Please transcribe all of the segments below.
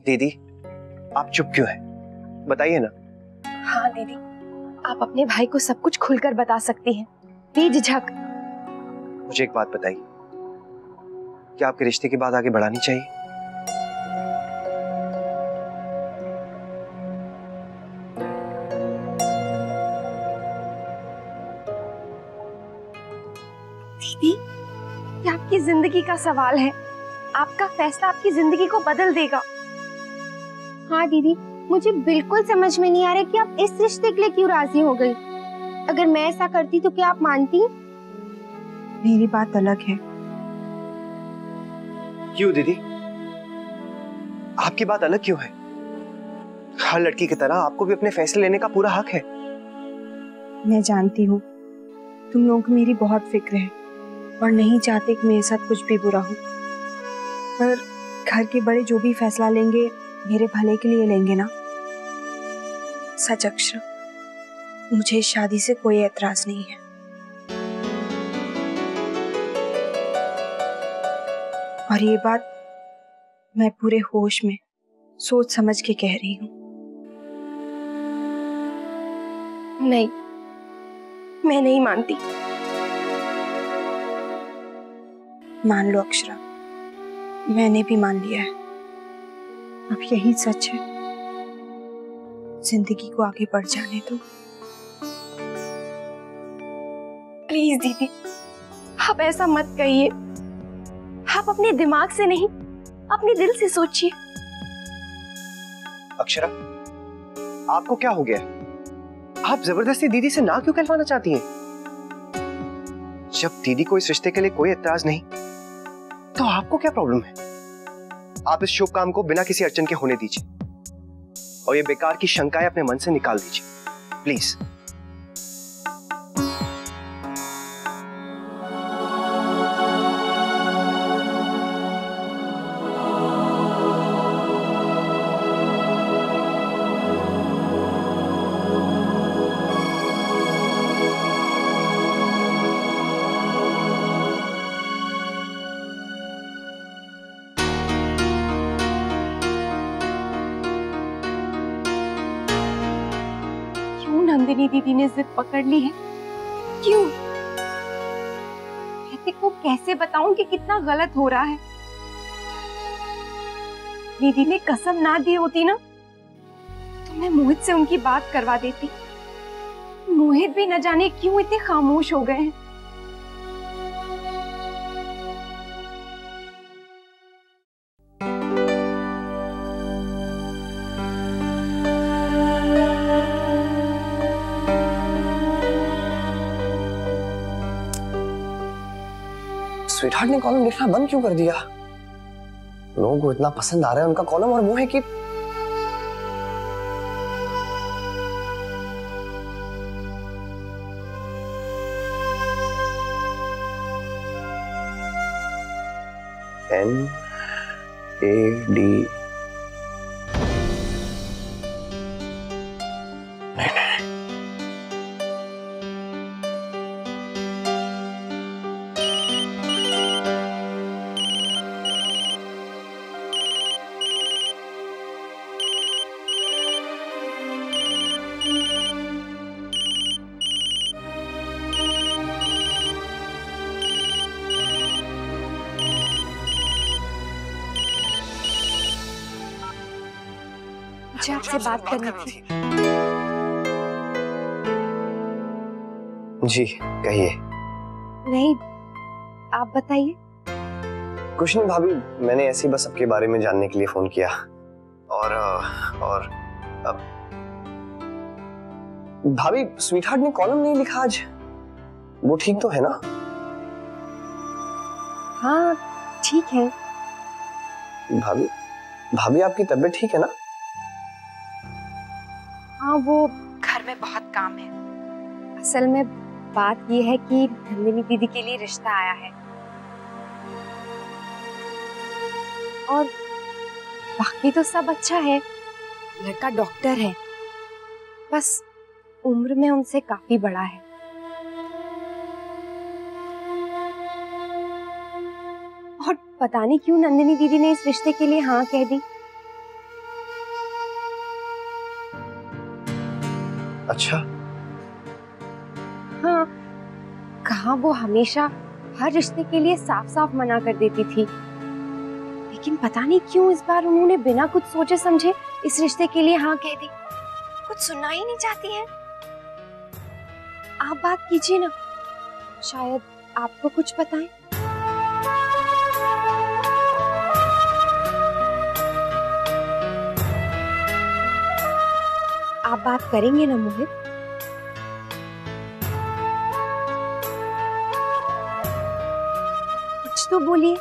दीदी, आप चुप क्यों हैं? बताइए ना। हाँ दीदी, आप अपने भाई को सब कुछ खुलकर बता सकती हैं, बेझिझक। मुझे एक बात बताइए, क्या आपके रिश्ते की बात आगे बढ़ानी चाहिए? दीदी, ये आपकी जिंदगी का सवाल है। आपका फैसला आपकी जिंदगी को बदल देगा। हाँ दीदी, मुझे बिल्कुल समझ में नहीं आ रहा कि आप इस रिश्ते के लिए क्यों राजी हो गई। अगर मैं ऐसा करती तो क्या आप मानती? मेरी बात अलग है। क्यों दीदी? आपकी बात अलग क्यों है? हर लड़की की तरह आपको भी अपने फैसले लेने का पूरा हक है। मैं जानती हूँ तुम लोगों को मेरी बहुत फिक्र है और नहीं चाहते कि मेरे साथ कुछ भी बुरा हो, पर घर के बड़े जो भी फैसला लेंगे मेरे भले के लिए लेंगे ना। सच अक्षरा, मुझे इस शादी से कोई एतराज नहीं है। और ये बात मैं पूरे होश में सोच समझ के कह रही हूँ। नहीं, मैं नहीं मानती। मान लो अक्षरा, मैंने भी मान लिया है। अब यही सच है, जिंदगी को आगे बढ़ जाने दो। प्लीज दीदी, आप ऐसा मत कहिए। आप अपने दिमाग से नहीं, अपने दिल से सोचिए। अक्षरा, आपको क्या हो गया? आप जबरदस्ती दीदी से ना क्यों कहलवाना चाहती हैं? जब दीदी को इस रिश्ते के लिए कोई एतराज नहीं, तो आपको क्या प्रॉब्लम है? आप इस शुभ काम को बिना किसी अड़चन के होने दीजिए और ये बेकार की शंकाएं अपने मन से निकाल दीजिए, प्लीज। नंदिनी दीदी ने जिद पकड़ ली है? क्यों? ऋतिक को कैसे बताऊं कि कितना गलत हो रहा है? दीदी ने कसम ना दी होती ना, तो मैं मोहित से उनकी बात करवा देती। मोहित भी न जाने क्यों इतने खामोश हो गए हैं। स्वीटहार्ट ने कॉलम लिखना बंद क्यों कर दिया? लोगों को इतना पसंद आ रहा है उनका कॉलम, और वो है कि NAD। मुझे आपसे बात करनी थी। जी कहिए। नहीं, आप बताइए। कुछ नहीं भाभी, मैंने ऐसे ही बस आपके बारे में जानने के लिए फोन किया। और अब भाभी, स्वीटहार्ट ने कॉलम नहीं लिखा आज, वो ठीक तो है ना? हाँ ठीक है। भाभी, भाभी आपकी तबीयत ठीक है ना? हाँ, वो घर में बहुत काम है। असल में बात ये है कि नंदिनी दीदी के लिए रिश्ता आया है और बाकी तो सब अच्छा है। लड़का डॉक्टर है, बस उम्र में उनसे काफी बड़ा है। और पता नहीं क्यों नंदिनी दीदी ने इस रिश्ते के लिए हाँ कह दी। अच्छा? हाँ, कहाँ वो हमेशा हर रिश्ते के लिए साफ साफ मना कर देती थी, लेकिन पता नहीं क्यों इस बार उन्होंने बिना कुछ सोचे समझे इस रिश्ते के लिए हाँ कह दी। कुछ सुनना ही नहीं चाहती है। आप बात कीजिए ना, शायद आपको कुछ बताएं। आप बात करेंगे ना मोहित? कुछ तो बोलिए।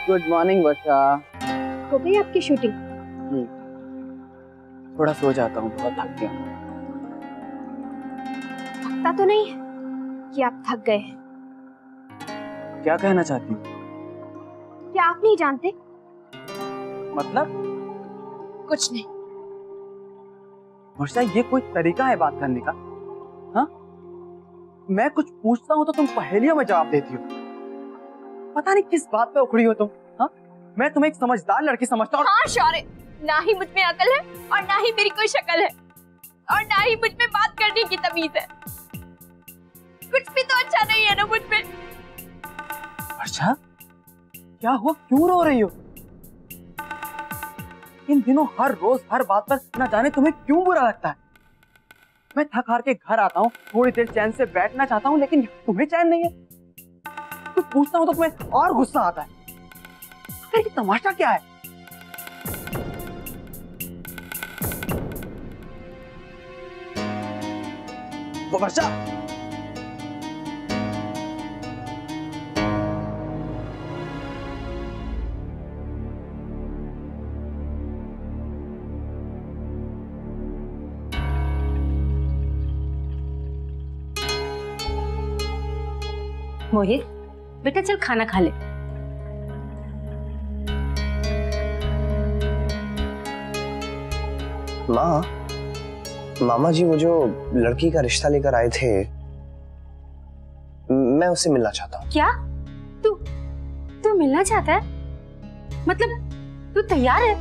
गुड मॉर्निंग वर्षा। हो गई आपकी शूटिंग? थोड़ा सो जाता हूँ, बहुत थक गया। लगता तो नहीं है कि आप थक गए हैं। क्या कहना चाहती हूँ? क्या आप नहीं जानते? मतलब? कुछ नहीं। वर्षा, ये कोई तरीका है बात करने का? हाँ, मैं कुछ पूछता हूँ तो तुम पहेलियों में जवाब देती हो। पता नहीं किस बात पे उखड़ी हो तुम। हाँ, मैं तुम्हें एक समझदार लड़की समझता हूँ। हाँ शौर्य, ना ही मुझ में अकल है और ना ही मेरी कोई शक्ल है और ना ही मुझ में बात करने की तमीज है। कुछ भी तो अच्छा नहीं है ना मुझ में। वर्षा, क्या हुआ? क्यों रो रही हो? इन दिनों हर रोज हर बात पर ना जाने तुम्हें क्यों बुरा लगता है। मैं थक हार के घर आता हूँ, थोड़ी देर चैन से बैठना चाहता हूँ, लेकिन तुम्हें चैन नहीं है। कुछ पूछता हूँ तो तुम्हें और गुस्सा आता है। अरे ये तमाशा क्या है? वर्षा, मोहित बेटा चल खाना खा ले। माँ, मामा जी वो जो लड़की का रिश्ता लेकर आए थे, मैं उससे मिलना चाहता हूँ। क्या? तू मिलना चाहता है? मतलब तू तैयार है?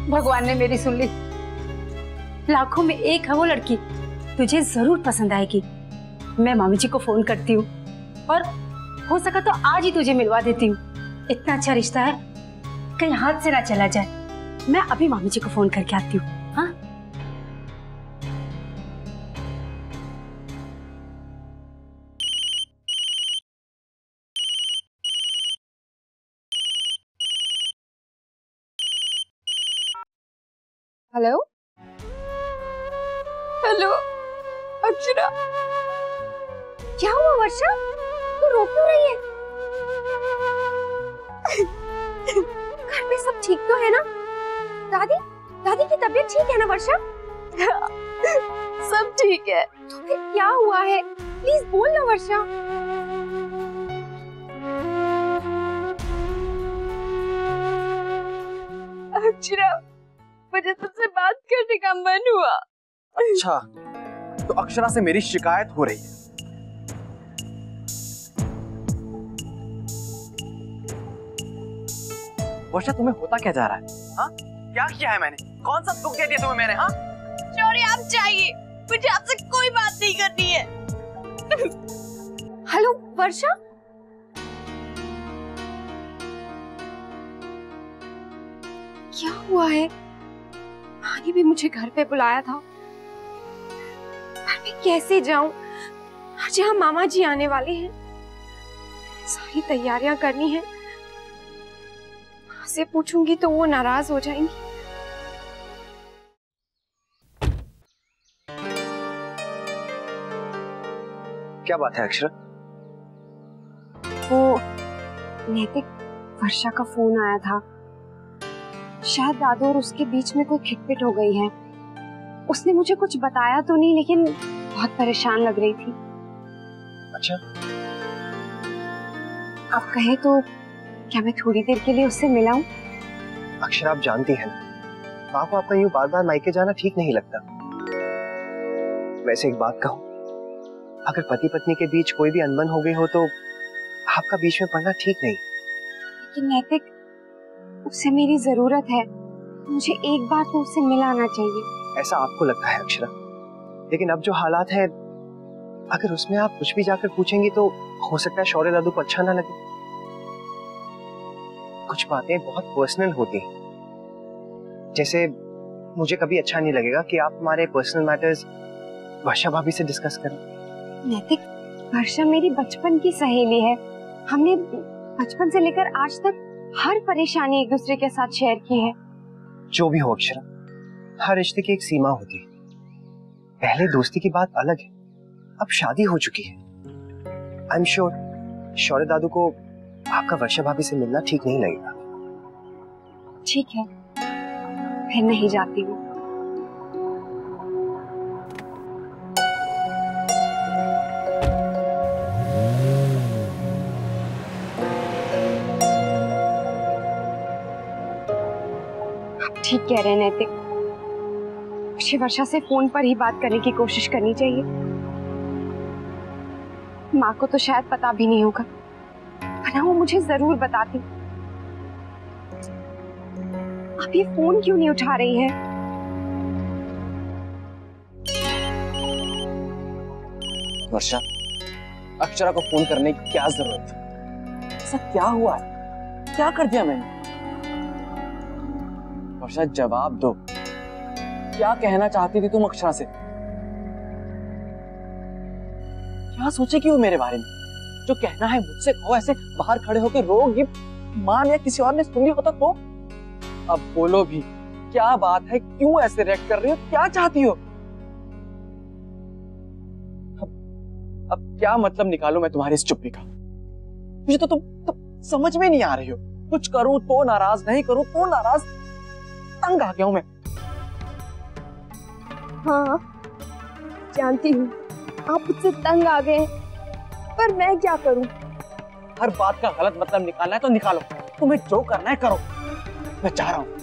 भगवान ने मेरी सुन ली। लाखों में एक है वो लड़की, तुझे जरूर पसंद आएगी। मैं मामी जी को फोन करती हूँ और हो सका तो आज ही तुझे मिलवा देती हूँ। इतना अच्छा रिश्ता है, कहीं हाथ से ना चला जाए। मैं अभी मामी जी को फोन करके आती हूँ। हाँ, हेलो हेलो अक्षरा। क्या हुआ वर्षा? तू रो क्यों रही है? घर में सब ठीक तो है ना? दादी की तबीयत ठीक है ना वर्षा? सब ठीक है। तो फिर क्या हुआ है? प्लीज बोल ना वर्षा। अक्षरा, मुझे तुझसे बात करने का मन हुआ। अच्छा, तो अक्षरा से मेरी शिकायत हो रही है। वर्षा, तुम्हें होता क्या जा रहा है? हाँ, क्या किया है मैंने? कौन सा दुख दे दिया तुम्हें मैंने? हाँ, शौर्य आप जाइए, मुझे आपसे कोई बात नहीं करनी है। हेलो वर्षा, क्या हुआ है? माँ ने भी मुझे घर पे बुलाया था, पर मैं कैसे जाऊं? आज यहाँ मामा जी आने वाले हैं, सारी तैयारियां करनी है। माँ से पूछूंगी तो वो नाराज हो जाएंगी। क्या बात है अक्षरा? वो नैतिक वर्षा का फोन आया था। शायद दादू और उसके बीच में कोई खिटपिट हो गई है। उसने मुझे कुछ बताया तो नहीं, लेकिन बहुत परेशान लग रही थी। अच्छा, आप कहे तो क्या मैं थोड़ी देर के लिए उससे मिलाऊं? अक्षरा, आप जानती हैं ना, माँ को आपका यूं बार बार मायके जाना ठीक नहीं लगता। वैसे एक बात कहूं, अगर पति पत्नी के बीच कोई भी अनबन हो गई हो तो आपका बीच में पड़ना ठीक नहीं। लेकिन नैतिक, उससे मेरी जरूरत है। मुझे एक बार तो उससे मिलाना चाहिए। ऐसा आपको लगता है अक्षरा, लेकिन अब जो हालात है, अगर उसमें आप कुछ भी जाकर पूछेंगी तो हो सकता है शौर्य दादू को अच्छा ना लगे। कुछ बातें बहुत पर्सनल होती हैं। जैसे मुझे कभी अच्छा नहीं लगेगा कि आप हमारे पर्सनल मैटर्स वर्षा भाभी से डिस्कस करें। नैतिक, वर्षा मेरी बचपन की सहेली है। हमने बचपन से लेकर आज तक हर परेशानी एक दूसरे के साथ शेयर की है। जो भी हो अक्षरा, हर रिश्ते की एक सीमा होती है। पहले दोस्ती की बात अलग है, अब शादी हो चुकी है। आई एम श्योर शौर्य दादू को आपका वर्षा भाभी से मिलना ठीक नहीं लगेगा। ठीक है, फिर नहीं जाती हूँ। ठीक कह रहे हैं नैतिक, मुझे वर्षा से फोन पर ही बात करने की कोशिश करनी चाहिए। माँ को तो शायद पता भी नहीं होगा, वरना वो मुझे जरूर बताती। अब ये फोन क्यों नहीं उठा रही है? वर्षा, अक्षरा को फोन करने की क्या जरूरत थी? ऐसा क्या हुआ है? क्या कर दिया मैंने? वर्षा, जवाब दो। क्या कहना चाहती थी तुम अक्षरा से? क्या सोचेगी वो मेरे बारे में? जो कहना है मुझसे कहो, ऐसे बाहर खड़े होकर रोगी मान या किसी और ने सुन लिया होता तो? अब बोलो भी, क्या बात है? क्यों ऐसे रिएक्ट कर रही हो? क्या चाहती हो? अब क्या मतलब निकालो मैं तुम्हारी इस चुप्पी का? मुझे तो तुम समझ में नहीं आ रही हो। कुछ करूं तो नाराज, नहीं करूं तो नाराज। तंग आ गया हूं मैं। हाँ, जानती हूँ आप मुझसे तंग आ गए, पर मैं क्या करूं? हर बात का गलत मतलब निकालना है तो निकालो। तुम्हें जो करना है करो। मैं चाह रहा हूं।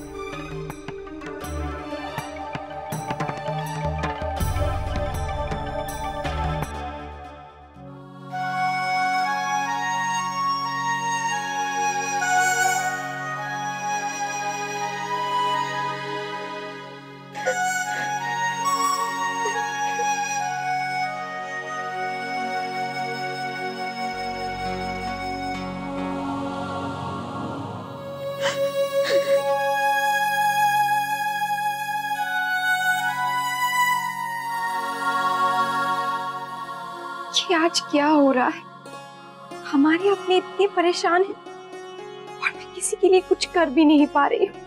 कि आज क्या हो रहा है? हमारे अपने इतने परेशान हैं और मैं किसी के लिए कुछ कर भी नहीं पा रही हूँ।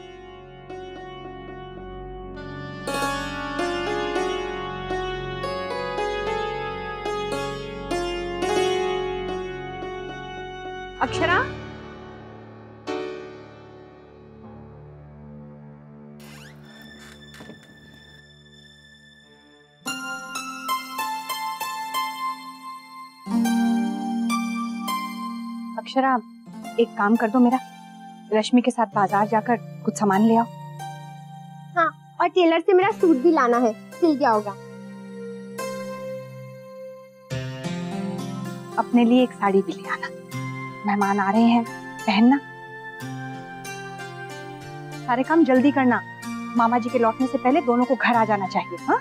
अक्षरा, अक्षरा, एक काम कर दो मेरा, रश्मि के साथ बाजार जाकर कुछ सामान ले आओ। हाँ, और टेलर से मेरा सूट भी लाना है, सिल गया होगा। अपने लिए एक साड़ी भी ले आना, मेहमान आ रहे हैं, पहनना। सारे काम जल्दी करना, मामा जी के लौटने से पहले दोनों को घर आ जाना चाहिए। हाँ,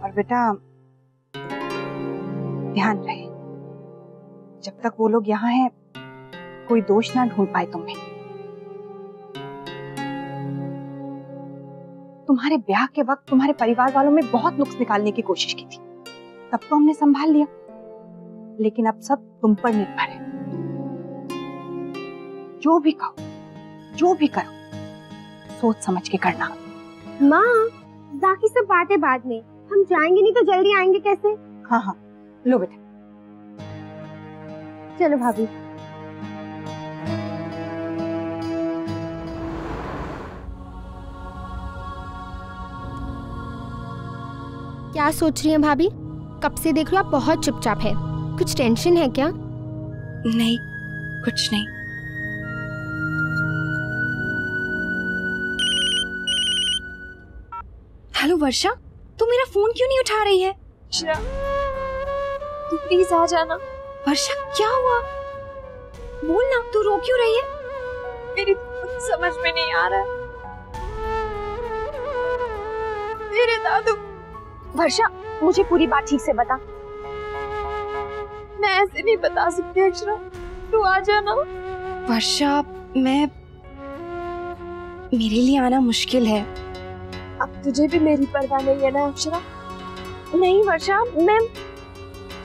और बेटा ध्यान रहे, जब तक वो लोग यहाँ हैं कोई दोष ना ढूंढ पाए तुम्हें। तुम्हारे ब्याह के वक्त तुम्हारे परिवार वालों में बहुत नुक्स निकालने की कोशिश की थी, तब तो हमने संभाल लिया, लेकिन अब सब तुम पर निर्भर है। जो भी कहो, जो भी करो, सोच समझ के करना। माँ, बाकी सब बातें बाद में, हम जाएंगे नहीं तो जल्दी आएंगे कैसे? हाँ हाँ, लो बेटा। चलो भाभी। क्या सोच रही हैं भाभी? कब से देख रही हूँ आप बहुत चुपचाप है। कुछ टेंशन है क्या? नहीं, कुछ नहीं। हेलो वर्षा, तू मेरा फोन क्यों नहीं उठा रही है? तू प्लीज आ जाना। वर्षा क्या हुआ? बोल ना, तू रो क्यों रही है? मेरी तो कुछ समझ में नहीं आ रहा है। मेरे दादू। वर्षा, मुझे पूरी बात ठीक से बता। मैं ऐसे नहीं बता सकती अक्षरा, तू आ जाना। वर्षा, मेरे लिए आना मुश्किल है। अब तुझे भी मेरी परवाह नहीं है ना अक्षरा? नहीं वर्षा, मैं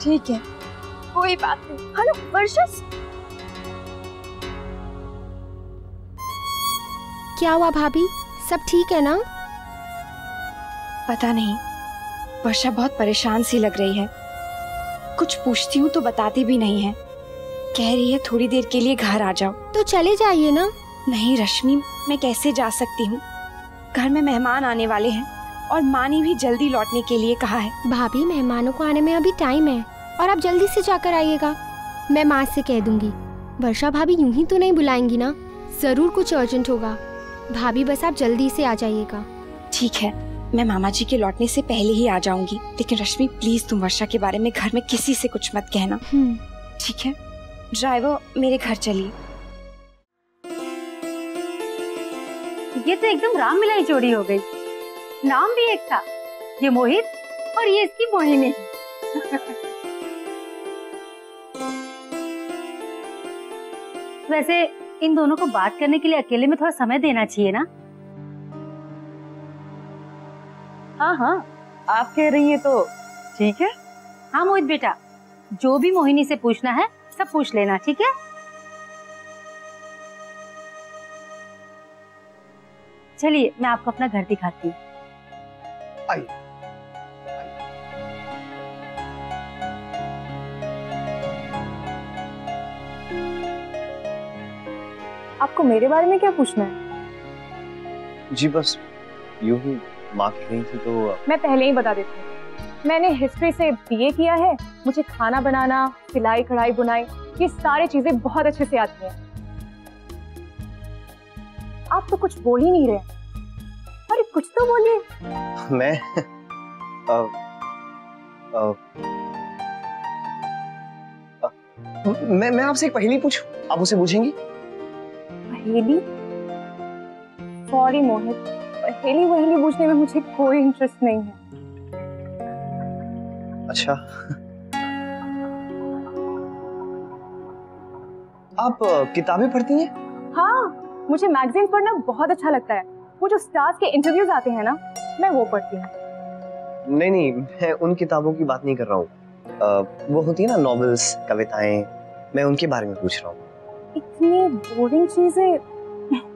ठीक है, कोई बात नहीं। हेलो वर्षा। क्या हुआ भाभी, सब ठीक है ना? पता नहीं, वर्षा बहुत परेशान सी लग रही है। कुछ पूछती हूँ तो बताती भी नहीं है। कह रही है थोड़ी देर के लिए घर आ जाओ। तो चले जाइए ना। नहीं रश्मि, मैं कैसे जा सकती हूँ? घर में मेहमान आने वाले हैं और माँ ने भी जल्दी लौटने के लिए कहा है। भाभी, मेहमानों को आने में अभी टाइम है और आप जल्दी से जाकर आइएगा। मैं माँ से कह दूंगी। वर्षा भाभी यूं ही तो नहीं बुलाएंगी ना? जरूर कुछ अर्जेंट होगा। भाभी बस आप जल्दी से आ जाइएगा। ठीक है, मैं मामा जी के लौटने से पहले ही आ जाऊंगी। लेकिन रश्मि प्लीज तुम वर्षा के बारे में घर में किसी से कुछ मत कहना। ठीक है? ड्राइवर, मेरे घर चलिए। ये तो एकदम राम मिलाई जोड़ी हो गई। नाम भी एक था, ये मोहित और ये इसकी मोहिनी। वैसे इन दोनों को बात करने के लिए अकेले में थोड़ा समय देना चाहिए ना? हाँ हाँ, आप कह रही है तो ठीक है। हाँ मोहित बेटा, जो भी मोहिनी से पूछना है सब पूछ लेना, ठीक है? चलिए मैं आपको अपना घर दिखाती हूँ। आइए। आपको मेरे बारे में क्या पूछना है? जी बस यूं ही माँ कह रही थी तो। मैं पहले ही बता देती हूँ, मैंने हिस्ट्री से बीए किया है। मुझे खाना बनाना, सिलाई कढ़ाई बुनाई, ये सारी चीजें बहुत अच्छे से आती हैं। आप तो कुछ बोल ही नहीं रहे। अरे कुछ तो बोलिए। मैं आपसे एक पहेली पूछूं, आप उसे बूझेंगी? पहेली? सॉरी मोहित, पहेली वहेली पूछने में मुझे कोई इंटरेस्ट नहीं है। अच्छा। आप किताबें पढ़ती हैं? हाँ, मुझे मैगजीन पढ़ना बहुत अच्छा लगता है। वो जो स्टार्स के इंटरव्यूज आते हैं ना, मैं वो पढ़ती हूँ। नहीं, मैं उन किताबों की बात नहीं कर रहा हूँ। वो होती है ना नॉवेल्स, कविताएं, मैं उनके बारे में पूछ रहा हूँ। इतनी बोरिंग चीजें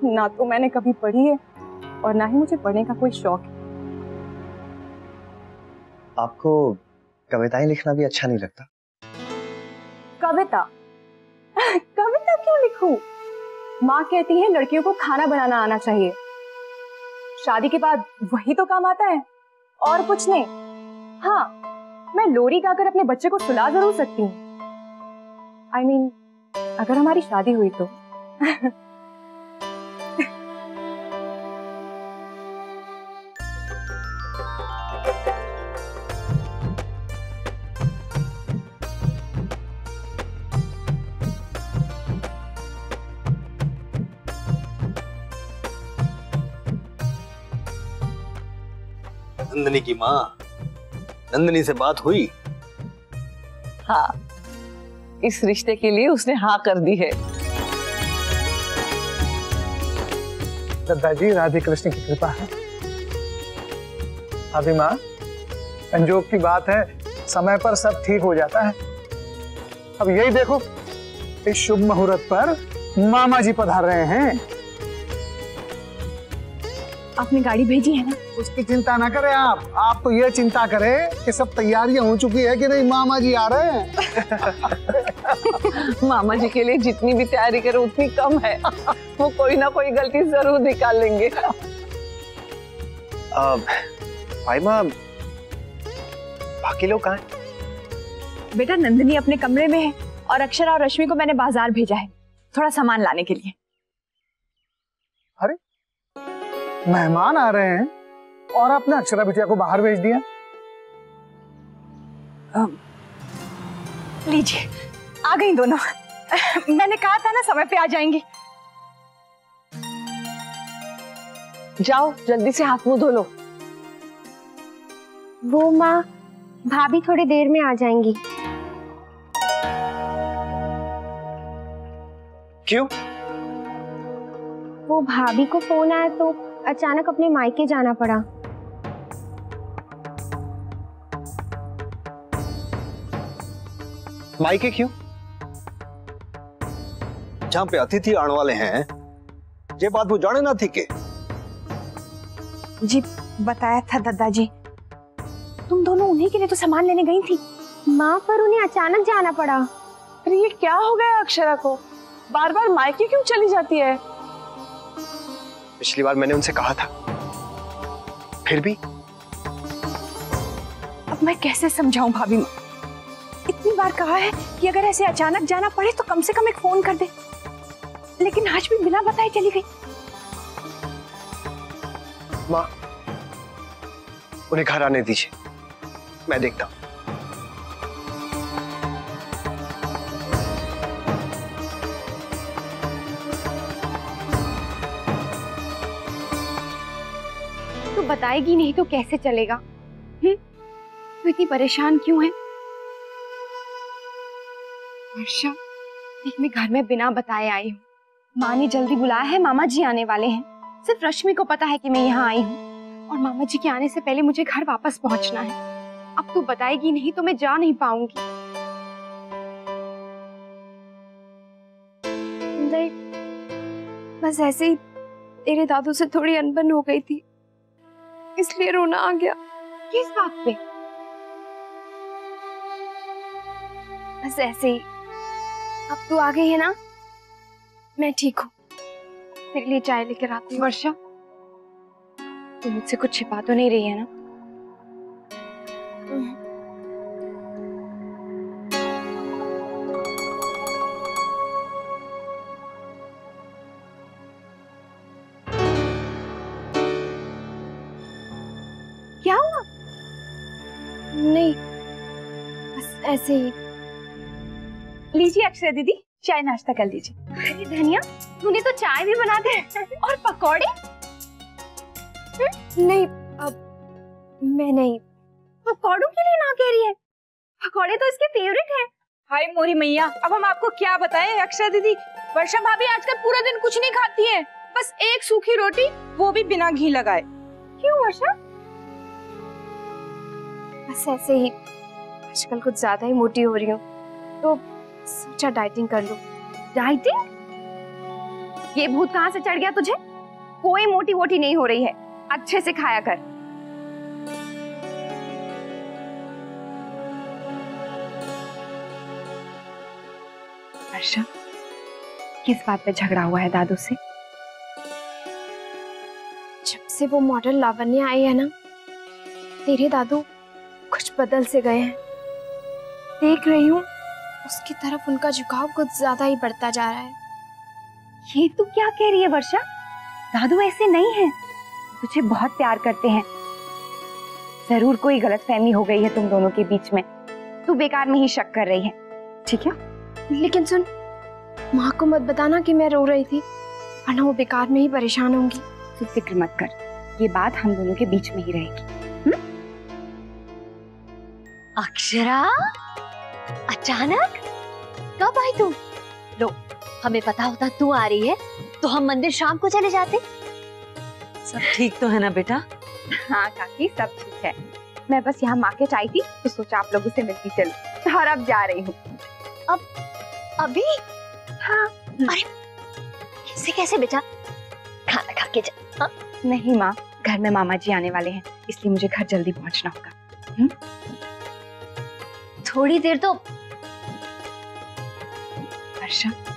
ना तो मैंने कभी पढ़ी है और ना ही मुझे पढ़ने का कोई शौक है। आपको कविताएं लिखना भी अच्छा नहीं लगता? कविता? कविता क्यों लिखूं? माँ कहती है लड़कियों को खाना बनाना आना चाहिए। शादी के बाद वही तो काम आता है और कुछ नहीं। हाँ, मैं लोरी गाकर अपने बच्चे को सुला जरूर सकती हूँ। I mean, अगर हमारी शादी हुई तो। नंदिनी की माँ, नंदिनी से बात हुई? हाँ, इस रिश्ते के लिए उसने हाँ कर दी है। दादाजी, राधे कृष्ण की कृपा है। अभी माँ, संजोग की बात है, समय पर सब ठीक हो जाता है। अब यही देखो, इस शुभ मुहूर्त पर मामा जी पधार रहे हैं। आपने गाड़ी भेजी है ना? उसकी चिंता ना करें आप तो ये चिंता करें कि सब तैयारियां हो चुकी है कि नहीं, मामा जी आ रहे हैं। मामा जी के लिए जितनी भी तैयारी करो उतनी कम है। वो कोई ना कोई गलती जरूर निकाल लेंगे। भाई माँ, बाकी लोग कहाँ हैं? बेटा नंदिनी अपने कमरे में है और अक्षरा और रश्मि को मैंने बाजार भेजा है थोड़ा सामान लाने के लिए। अरे मेहमान आ रहे हैं और आपने अक्षरा बिटिया को बाहर भेज दिया। लीजिए, आ गई दोनों। मैंने कहा था ना समय पे आ जाएंगी। जाओ जल्दी से हाथ मुंह धो लो। वो माँ, भाभी थोड़ी देर में आ जाएंगी। क्यों? वो भाभी को फोन आया तो अचानक अपने मायके जाना पड़ा। मायके क्यों? जहाँ पे अतिथि आने वाले हैं, ये बात वो जाने ना थी के? जी बताया था दादाजी, तुम दोनों उन्हीं के लिए तो सामान लेने गई थी। माँ, पर उन्हें अचानक जाना पड़ा। अरे ये क्या हो गया अक्षरा को? बार बार मायके क्यों चली जाती है? पिछली बार मैंने उनसे कहा था, फिर भी। अब मैं कैसे समझाऊं भाभी माँ, इतनी बार कहा है कि अगर ऐसे अचानक जाना पड़े तो कम से कम एक फोन कर दे, लेकिन आज भी बिना बताए चली गई। माँ, उन्हें घर आने दीजिए, मैं देखता हूं। तू बताएगी नहीं तो कैसे चलेगा? तू इतनी परेशान क्यों है? वर्षा, देख मैं घर में बिना बताए आई हूँ। माँ ने जल्दी बुलाया है, मामा जी आने वाले हैं। सिर्फ रश्मि को पता है कि मैं यहाँ आई हूँ और मामा जी के आने से पहले मुझे घर वापस पहुँचना है। अब तू बताएगी नहीं तो मैं जा नहीं पाऊंगी। नहीं, बस ऐसे ही तेरे दादू से थोड़ी अनबन हो गई थी, इसलिए रोना आ गया। किस बात पे? बस ऐसे ही। अब तू आ गई है ना, मैं ठीक हूँ। तेरे लिए चाय लेकर आती हूँ। वर्षा, तू मुझसे कुछ छिपा तो नहीं रही है ना? क्या हुआ? नहीं, बस ऐसे ही। लीजिए अक्षरा दीदी, चाय नाश्ता कर लीजिए। अरे धनिया, तूने तो चाय भी बना दी और पकौड़े? नहीं, अब मैं नहीं। पकौड़ों के लिए ना कह रही है? पकौड़े तो इसके फेवरेट हैं। हाय मोरी मैया, अब हम आपको क्या बताएं अक्षरा दीदी। वर्षा भाभी आजकल पूरा दिन कुछ नहीं खाती हैं, बस एक सूखी रोटी, वो भी बिना घी लगाए। क्यों वर्षा? बस ऐसे ही। आजकल कुछ ज्यादा ही मोटी हो रही हूँ तो सोचा डाइटिंग कर लूं। डाइटिंग? ये भूत कहाँ से चढ़ गया तुझे? कोई मोटी वोटी नहीं हो रही है, अच्छे से खाया कर। वर्षा, किस बात पे झगड़ा हुआ है दादू से? जब से वो मॉडल लावण्य आई है ना, तेरे दादू कुछ बदल से गए हैं। देख रही हूँ उसकी तरफ उनका झुकाव कुछ ज्यादा ही बढ़ता जा रहा है। ये तू क्या कह रही है वर्षा? दादू ऐसे नहीं हैं, तुझे बहुत प्यार करते हैं। जरूर कोई गलतफहमी हो गई है तुम दोनों के बीच में, तू बेकार में ही शक कर रही है, ठीक है? लेकिन सुन, माँ को मत बताना कि मैं रो रही थी, वरना वो बेकार में ही परेशान होंगी। तू फिक्र मत कर, ये बात हम दोनों के बीच में ही रहेगी। अक्षरा, अचानक कब आई तू? लो, हमें पता होता तू आ रही है तो हम मंदिर शाम को चले जाते। सब ठीक तो है ना बेटा? हाँ काकी, सब ठीक है। मैं बस यहाँ मार्केट आई थी तो सोचा आप लोगों से मिलती चलूं, और अब जा रही हूँ। अब अभी? हाँ। अरे कैसे कैसे बेटा, खाना खा के जा। हाँ? नहीं माँ, घर में मामा जी आने वाले हैं, इसलिए मुझे घर जल्दी पहुँचना होगा। थोड़ी देर तो अक्षरा।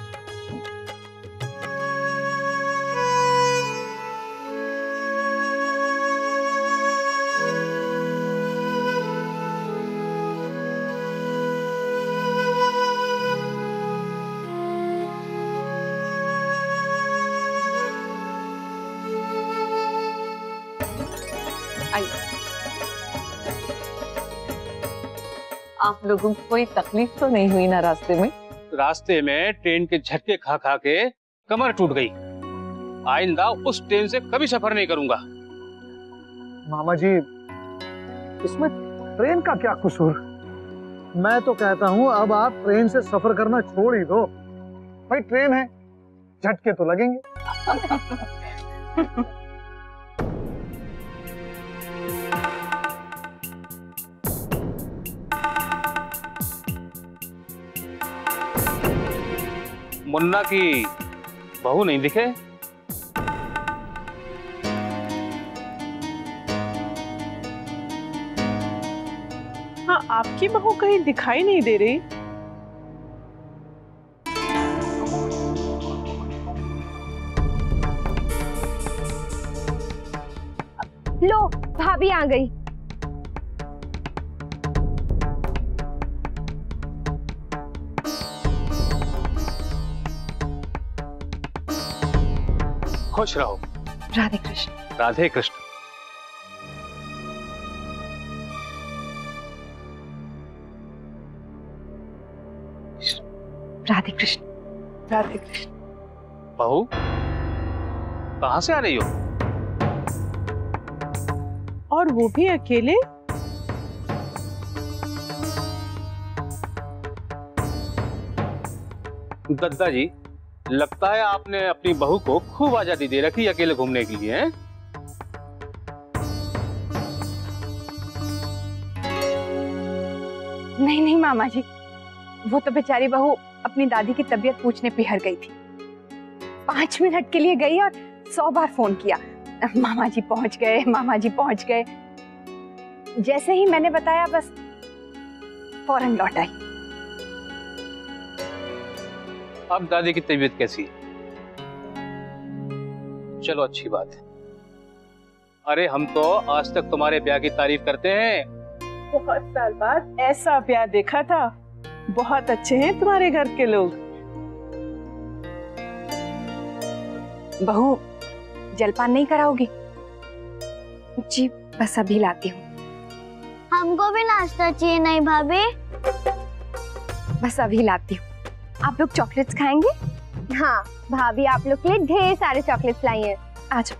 आप लोगों को कोई तकलीफ तो नहीं हुई ना रास्ते में? रास्ते में ट्रेन के झटके खा खा के कमर टूट गई। आइंदा उस ट्रेन से कभी सफर नहीं करूंगा। मामा जी, इसमें ट्रेन का क्या कसूर? मैं तो कहता हूँ अब आप ट्रेन से सफर करना छोड़ ही दो। भाई ट्रेन है, झटके तो लगेंगे। मुन्ना की बहू नहीं दिखे? हाँ, आपकी बहू कहीं दिखाई नहीं दे रही। लो भाभी आ गई। खुश रहो। राधे कृष्ण। राधे कृष्ण। राधे कृष्ण। राधे कृष्ण। बहू कहाँ से आ रही हो? और वो भी अकेले? दद्दा जी, लगता है आपने अपनी बहू को खूब आजादी दे रखी अकेले घूमने के लिए, हैं? नहीं नहीं मामा जी, वो तो बेचारी बहू अपनी दादी की तबीयत पूछने पिहर गई थी। 5 मिनट के लिए गई और 100 बार फोन किया, मामा जी पहुंच गए, मामा जी पहुंच गए। जैसे ही मैंने बताया बस फौरन लौट आई। अब दादी की तबीयत कैसी है? चलो अच्छी बात है। अरे हम तो आज तक तुम्हारे ब्याह की तारीफ करते हैं। बहुत साल बाद ऐसा ब्याह देखा था। बहुत अच्छे हैं तुम्हारे घर के लोग। बहू जलपान नहीं कराओगी? जी बस अभी लाती हूँ। हमको भी नाश्ता चाहिए। नहीं भाभी, बस अभी लाती हूँ। आप लोग चॉकलेट्स खाएंगे? हाँ भाभी, आप लोग के लिए ढेर सारे चॉकलेट्स लाई हैं। आ जाओ।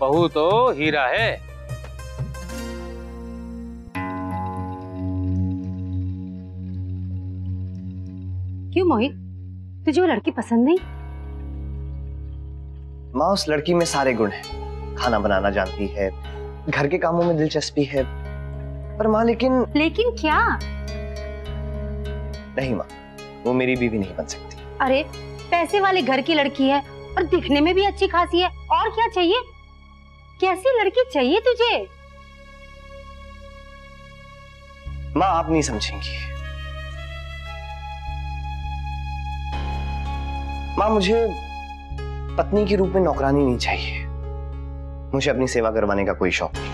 बहू तो हीरा है। क्यों मोहित, तुझे वो लड़की पसंद नहीं? माँ, उस लड़की में सारे गुण हैं। खाना बनाना जानती है, घर के कामों में दिलचस्पी है, पर माँ लेकिन क्या? नहीं माँ, वो मेरी बीवी नहीं बन सकती। अरे पैसे वाले घर की लड़की है और दिखने में भी अच्छी खासी है, और क्या चाहिए? कैसी लड़की चाहिए तुझे? माँ आप नहीं समझेंगी। माँ मुझे पत्नी के रूप में नौकरानी नहीं चाहिए। मुझे अपनी सेवा करवाने का कोई शौक नहीं।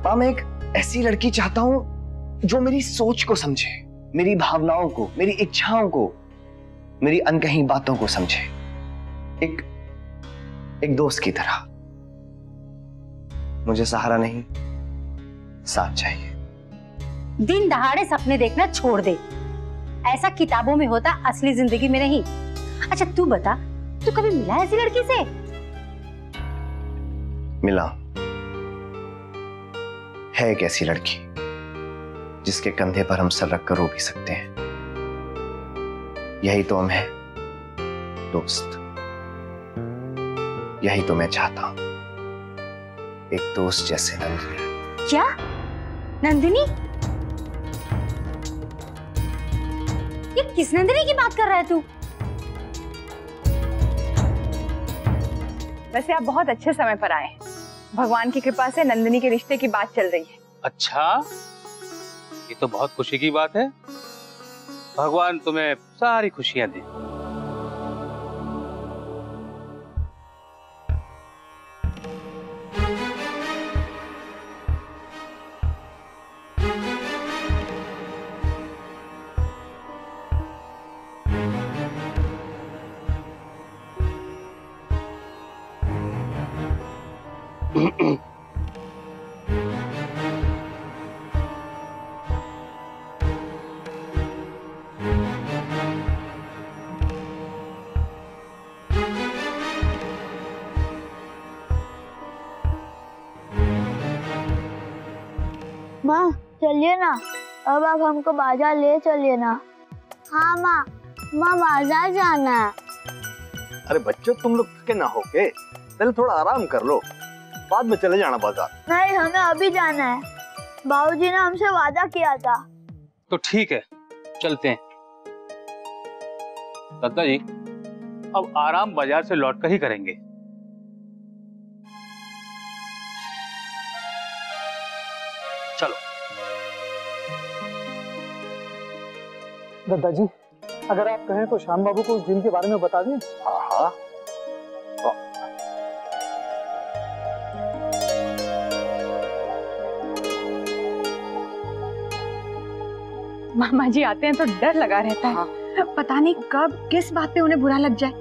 माँ मैं एक ऐसी लड़की चाहता हूं जो मेरी सोच को समझे, मेरी भावनाओं को, मेरी इच्छाओं को, मेरी अनकही बातों को समझे। एक दोस्त की तरह। मुझे सहारा नहीं, साथ चाहिए। दिन दहाड़े सपने देखना छोड़ दे। ऐसा किताबों में होता, असली जिंदगी में नहीं। अच्छा तू बता, तू कभी मिला है ऐसी लड़की से? मिला है एक ऐसी लड़की जिसके कंधे पर हम सर रखकर रो भी सकते हैं। यही तो हम हैं, दोस्त। यही तो मैं चाहता हूं, एक दोस्त जैसे नंदिनी। क्या? नंदिनी? ये किस नंदिनी की बात कर रहा है तू? वैसे आप बहुत अच्छे समय पर आए हैं। भगवान की कृपा से नंदिनी के रिश्ते की बात चल रही है। अच्छा, ये तो बहुत खुशी की बात है। भगवान तुम्हें सारी खुशियां दे। माँ चलिए ना, अब आप हमको बाजार ले चलिए ना। हाँ माँ, माँ बाजार जाना है। अरे बच्चों तुम लोग थके ना हो के, पहले थोड़ा आराम कर लो, बाद में चले जाना बाजार। नहीं, हमें अभी जाना है, बाबूजी ने हमसे वादा किया था। तो ठीक है, चलते हैं। दत्ता जी, अब आराम बाजार से लौटकर ही करेंगे। चलो। दादाजी, अगर आप कहें तो श्याम बाबू को उस जिम के बारे में बता दें। हाँ। मामा जी आते हैं तो डर लगा रहता है। हाँ। पता नहीं कब किस बात पे उन्हें बुरा लग जाए।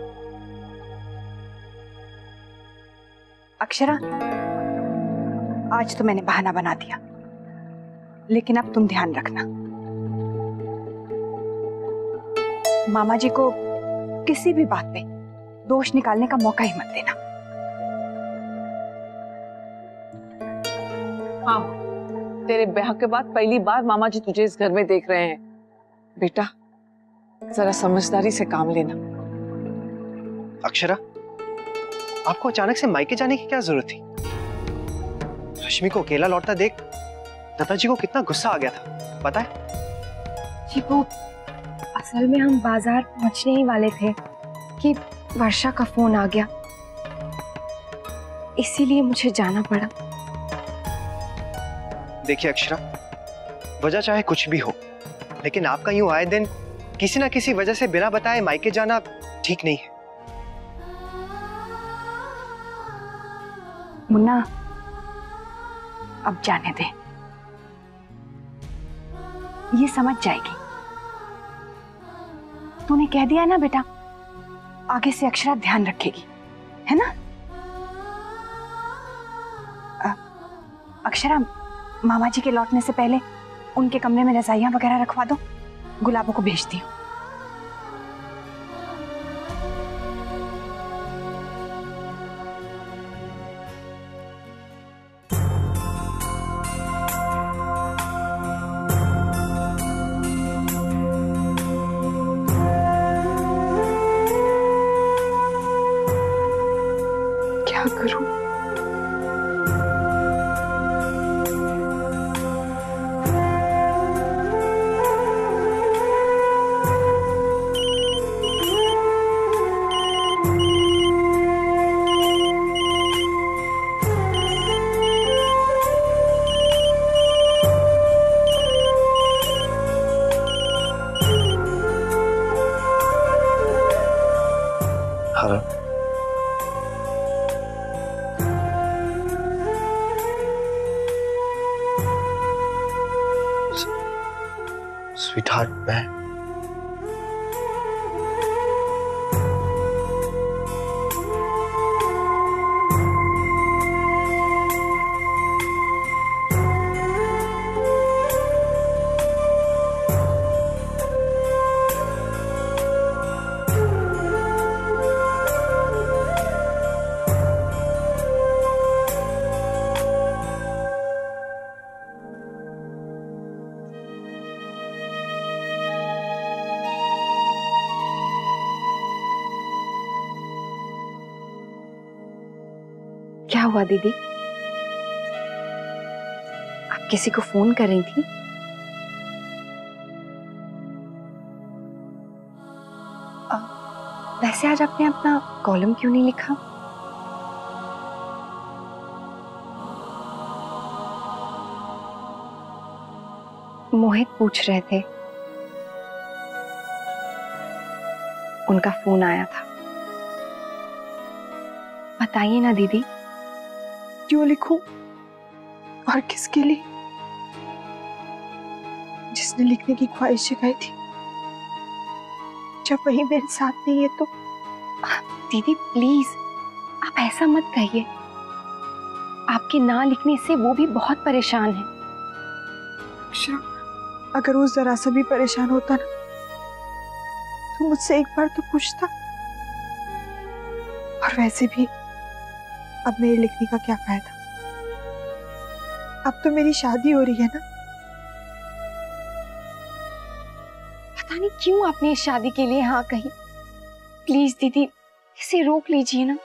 अक्षरा, आज तो मैंने बहाना बना दिया, लेकिन अब तुम ध्यान रखना, मामा जी को किसी भी बात पे दोष निकालने का मौका ही मत देना। हाँ, तेरे ब्याह के बाद पहली बार मामा जी तुझे इस घर में देख रहे हैं। बेटा, जरा समझदारी से काम लेना। अक्षरा, आपको अचानक से मायके जाने की क्या जरूरत थी? रश्मि को अकेला लौटता देख दादाजी को कितना गुस्सा आ गया था, पता है? जी वो असल में हम बाजार पहुंचने ही वाले थे कि वर्षा का फोन आ गया, इसीलिए मुझे जाना पड़ा। देखिए अक्षरा, वजह चाहे कुछ भी हो, लेकिन आपका यूं आए दिन किसी ना किसी वजह से बिना बताए मायके जाना ठीक नहीं है। मुन्ना, अब जाने दे, ये समझ जाएगी। तूने कह दिया ना बेटा, आगे से अक्षरा ध्यान रखेगी, है ना? अक्षरा, मामा जी के लौटने से पहले उनके कमरे में रजाइयां वगैरह रखवा दो, गुलाबों को भेजती हूँ। क्या करूं? स्वीटहार्ट, मैं क्या हुआ दीदी? आप किसी को फोन कर रही थी? वैसे आज आपने अपना कॉलम क्यों नहीं लिखा? मोहित पूछ रहे थे, उनका फोन आया था। बताइए ना दीदी। क्यों लिखूं और किसके लिए? जिसने लिखने की ख्वाहिश जगाई थी, जब वही मेरे साथ नहीं है तो। दीदी प्लीज आप ऐसा मत कहिए, आपके ना लिखने से वो भी बहुत परेशान है। अक्षरा, अगर वो जरा सा भी परेशान होता ना तो मुझसे एक बार तो पूछता। और वैसे भी अब मेरे लिखने का क्या फायदा? अब तो मेरी शादी हो रही है ना। पता नहीं क्यों आपने इस शादी के लिए हाँ कही। प्लीज दीदी इसे रोक लीजिए ना।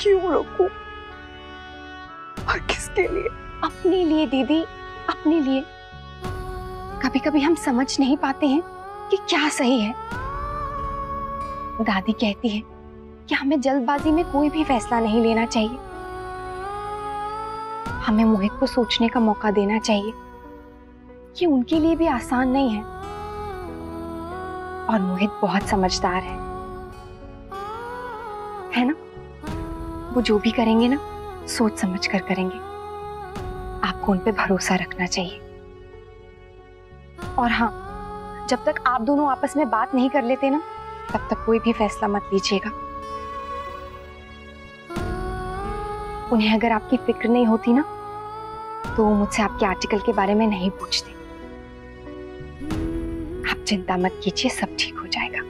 क्यों रोकूं? और किसके लिए? अपने लिए दीदी, अपने लिए। कभी कभी हम समझ नहीं पाते हैं कि क्या सही है। दादी कहती है कि हमें जल्दबाजी में कोई भी फैसला नहीं लेना चाहिए। हमें मोहित को सोचने का मौका देना चाहिए। ये उनके लिए भी आसान नहीं है। और मोहित बहुत समझदार है ना? वो जो भी करेंगे ना सोच समझ कर करेंगे। आपको उन पे भरोसा रखना चाहिए। और हाँ, जब तक आप दोनों आपस में बात नहीं कर लेते ना तब तक कोई भी फैसला मत लीजिएगा। उन्हें अगर आपकी फिक्र नहीं होती ना तो वो मुझसे आपके आर्टिकल के बारे में नहीं पूछते। आप चिंता मत कीजिए, सब ठीक हो जाएगा।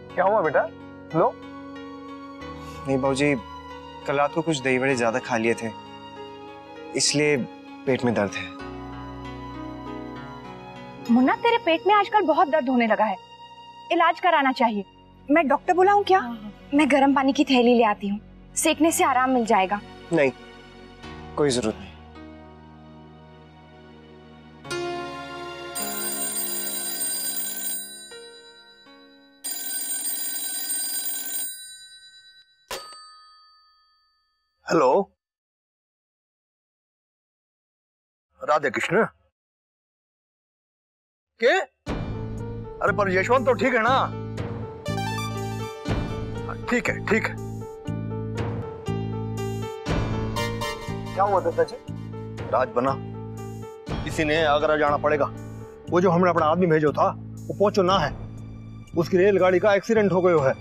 क्या हुआ बेटा? लो। नहीं बाबूजी, कल रात को कुछ दही बड़े ज्यादा खा लिए थे, इसलिए पेट में दर्द है। मुन्ना, तेरे पेट में आजकल बहुत दर्द होने लगा है, इलाज कराना चाहिए। मैं डॉक्टर बुलाऊं क्या? मैं गर्म पानी की थैली ले आती हूँ, सेकने से आराम मिल जाएगा। नहीं, कोई जरूरत नहीं। हेलो, राधे कृष्ण के? अरे पर यशवंत तो ठीक है ना? ठीक है ठीक है। क्या हुआ दादाजी? राज बना, किसी ने आगरा जाना पड़ेगा। वो जो हमने अपना आदमी भेजो था वो पहुंचो ना है, उसकी रेलगाड़ी का एक्सीडेंट हो गयो है।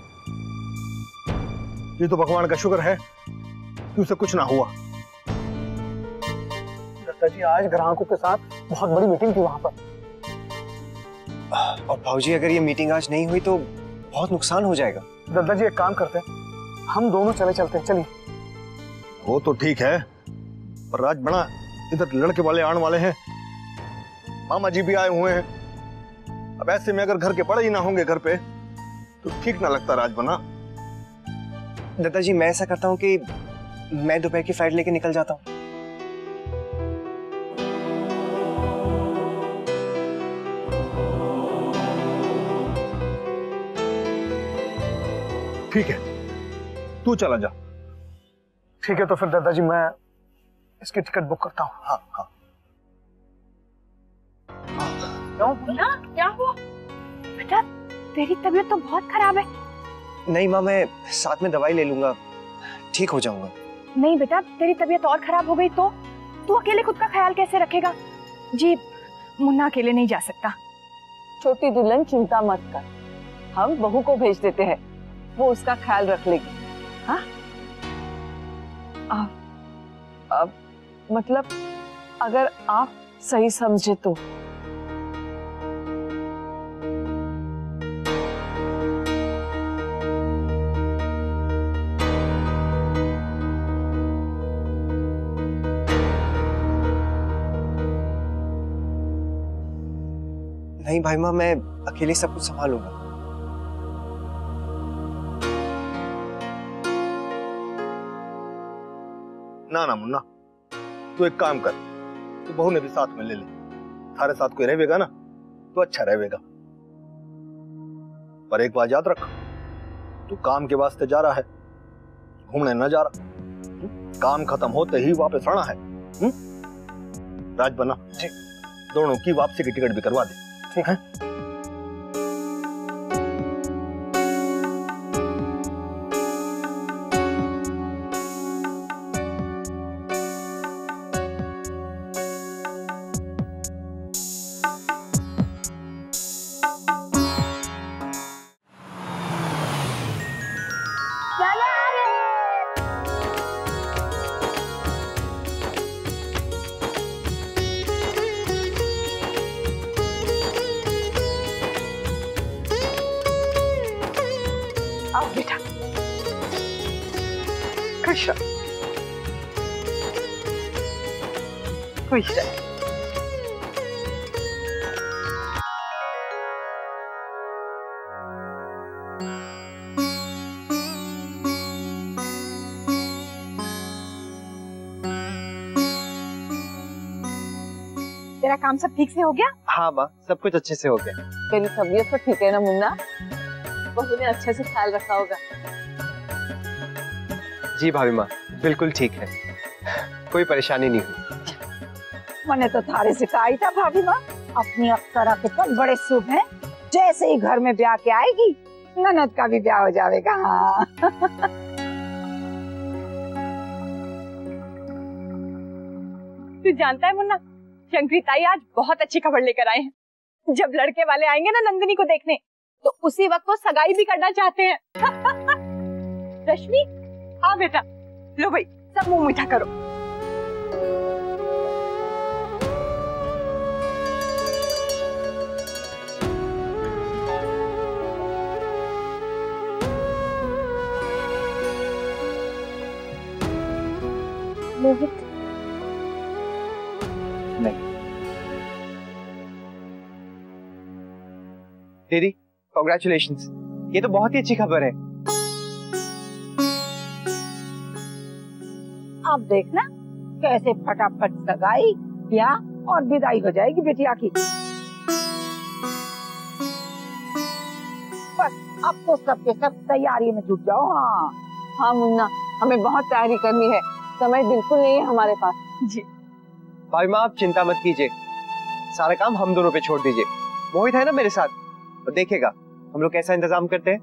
ये तो भगवान का शुक्र है कि उसे कुछ ना हुआ। दादाजी, आज ग्राहकों के साथ बहुत बड़ी मीटिंग थी वहां पर। और भाऊजी, अगर ये मीटिंग आज नहीं हुई तो बहुत नुकसान हो जाएगा। दादाजी, एक काम करते हैं, हम दोनों चले चलते हैं। चलिए। वो तो ठीक है, पर राज बना, इधर लड़के वाले आने वाले हैं, मामा जी भी आए हुए हैं। अब ऐसे में अगर घर के पड़े ही ना होंगे घर पे तो ठीक ना लगता। राज बना, दादाजी मैं ऐसा करता हूँ कि मैं दोपहर की फ्लाइट लेके निकल जाता हूँ। ठीक है, तू चला जा। ठीक है, तो फिर दादाजी मैं इसकी टिकट बुक करता हूँ। हाँ हाँ। क्या हुआ बेटा? तेरी तबीयत तो बहुत खराब है। नहीं माँ, मैं साथ में दवाई ले लूंगा, ठीक हो जाऊंगा। नहीं बेटा, तेरी तबीयत और खराब हो गई तो तू अकेले खुद का ख्याल कैसे रखेगा? जी, मुन्ना अकेले नहीं जा सकता। छोटी दुल्हन चिंता मत कर, हम बहू को भेज देते हैं, वो उसका ख्याल रख लेगी। हाँ, मतलब अगर आप सही समझे तो। नहीं भाई माँ, मैं अकेले सब कुछ संभालूंगा। ना ना मुन्ना, तू एक काम कर, तू बहू ने भी साथ में ले ले। थारे साथ कोई रहेगा ना तो अच्छा रहेगा। पर एक बात याद रख, तू काम के वास्ते जा रहा है, घूमने न जा रहा। काम खत्म होते ही वापस आना है। राज बना, दोनों की वापसी की टिकट भी करवा दे। ठीक है? आओ बेटा। खुश रहो, खुश रहो। तेरा काम सब ठीक से हो गया? हाँ माँ, सब कुछ अच्छे से हो गया। तेरी तबीयत तो ठीक है ना मुन्ना? बहू ने अच्छे से ख्याल रखा होगा। जी भाभी माँ, बिल्कुल ठीक है, कोई परेशानी नहीं हुई। मैंने तो थारे से कहा ही था भाभी माँ, अपनी अप्सरा के तो बड़े शुभ हैं, जैसे ही घर में ब्याह के आएगी ननद का भी ब्याह हो जाएगा। हाँ तू जानता है मुन्ना, शंकरी ताई आज बहुत अच्छी खबर लेकर आए हैं। जब लड़के वाले आएंगे ना नंदिनी को देखने, तो उसी वक्त वो सगाई भी करना चाहते हैं। रश्मि, हाँ बेटा, लो भाई सब मुंह मीठा करो। मोहित, नहीं दीदी, कॉन्ग्रेचुलेशंस, ये तो बहुत ही अच्छी खबर है। अब देखना कैसे फटाफट सगाई, ब्याह और विदाई हो जाएगी बेटिया की। बस अब तो सबके सब तैयारी में जुट जाओ। हाँ हाँ मुन्ना, हमें बहुत तैयारी करनी है, समय बिल्कुल नहीं है हमारे पास। जी भाई माँ, आप चिंता मत कीजिए, सारा काम हम दोनों पे छोड़ दीजिए। मोहित है ना मेरे साथ, और देखेगा हम लोग कैसा इंतजाम करते हैं।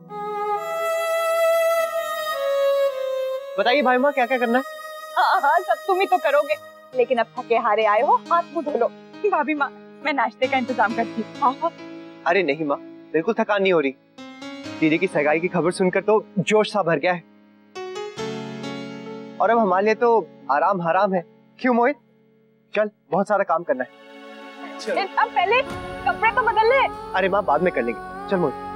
बताइए भाई माँ, क्या क्या करना है? हाँ हाँ, सब तुम ही तो करोगे, लेकिन अब थके हारे आए हो, हाथ मुंह धो लो। भाभी माँ, मैं नाश्ते का इंतजाम करती हूँ। अरे नहीं माँ, बिल्कुल थकान नहीं हो रही। दीदी की सगाई की खबर सुनकर तो जोश सा भर गया है, और अब हमारे लिए तो आराम हराम है। क्यों मोहित, चल, बहुत सारा काम करना है। अब पहले कपड़े तो बदल ले। अरे माँ, बाद में कर लेंगे, चल मोहित।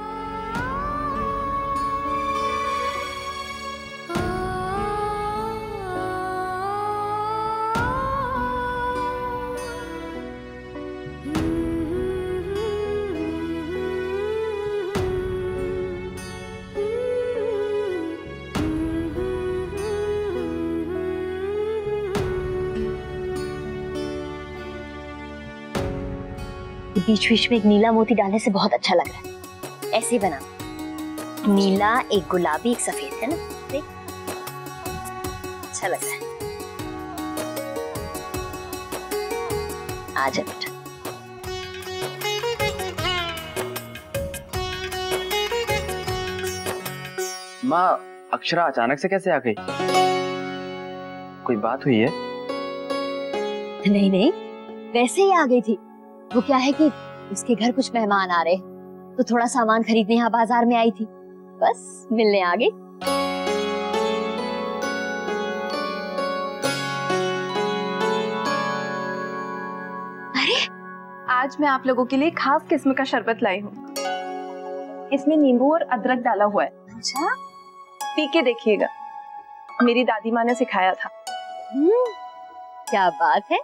बीच बीच में एक नीला मोती डालने से बहुत अच्छा लग रहा है। ऐसे ही बना, नीला, एक गुलाबी, एक सफेद, है ना? देख, अच्छा लग रहा है। आ जा बेटा। माँ, अक्षरा अचानक से कैसे आ गई? कोई बात हुई है? नहीं नहीं, वैसे ही आ गई थी। वो क्या है कि उसके घर कुछ मेहमान आ रहे, तो थोड़ा सामान खरीदने यहाँ बाजार में आई थी, बस मिलने आ गई। अरे, आज मैं आप लोगों के लिए खास किस्म का शरबत लाई हूँ। इसमें नींबू और अदरक डाला हुआ है। अच्छा, पी के देखिएगा, मेरी दादी माँ ने सिखाया था। क्या बात है,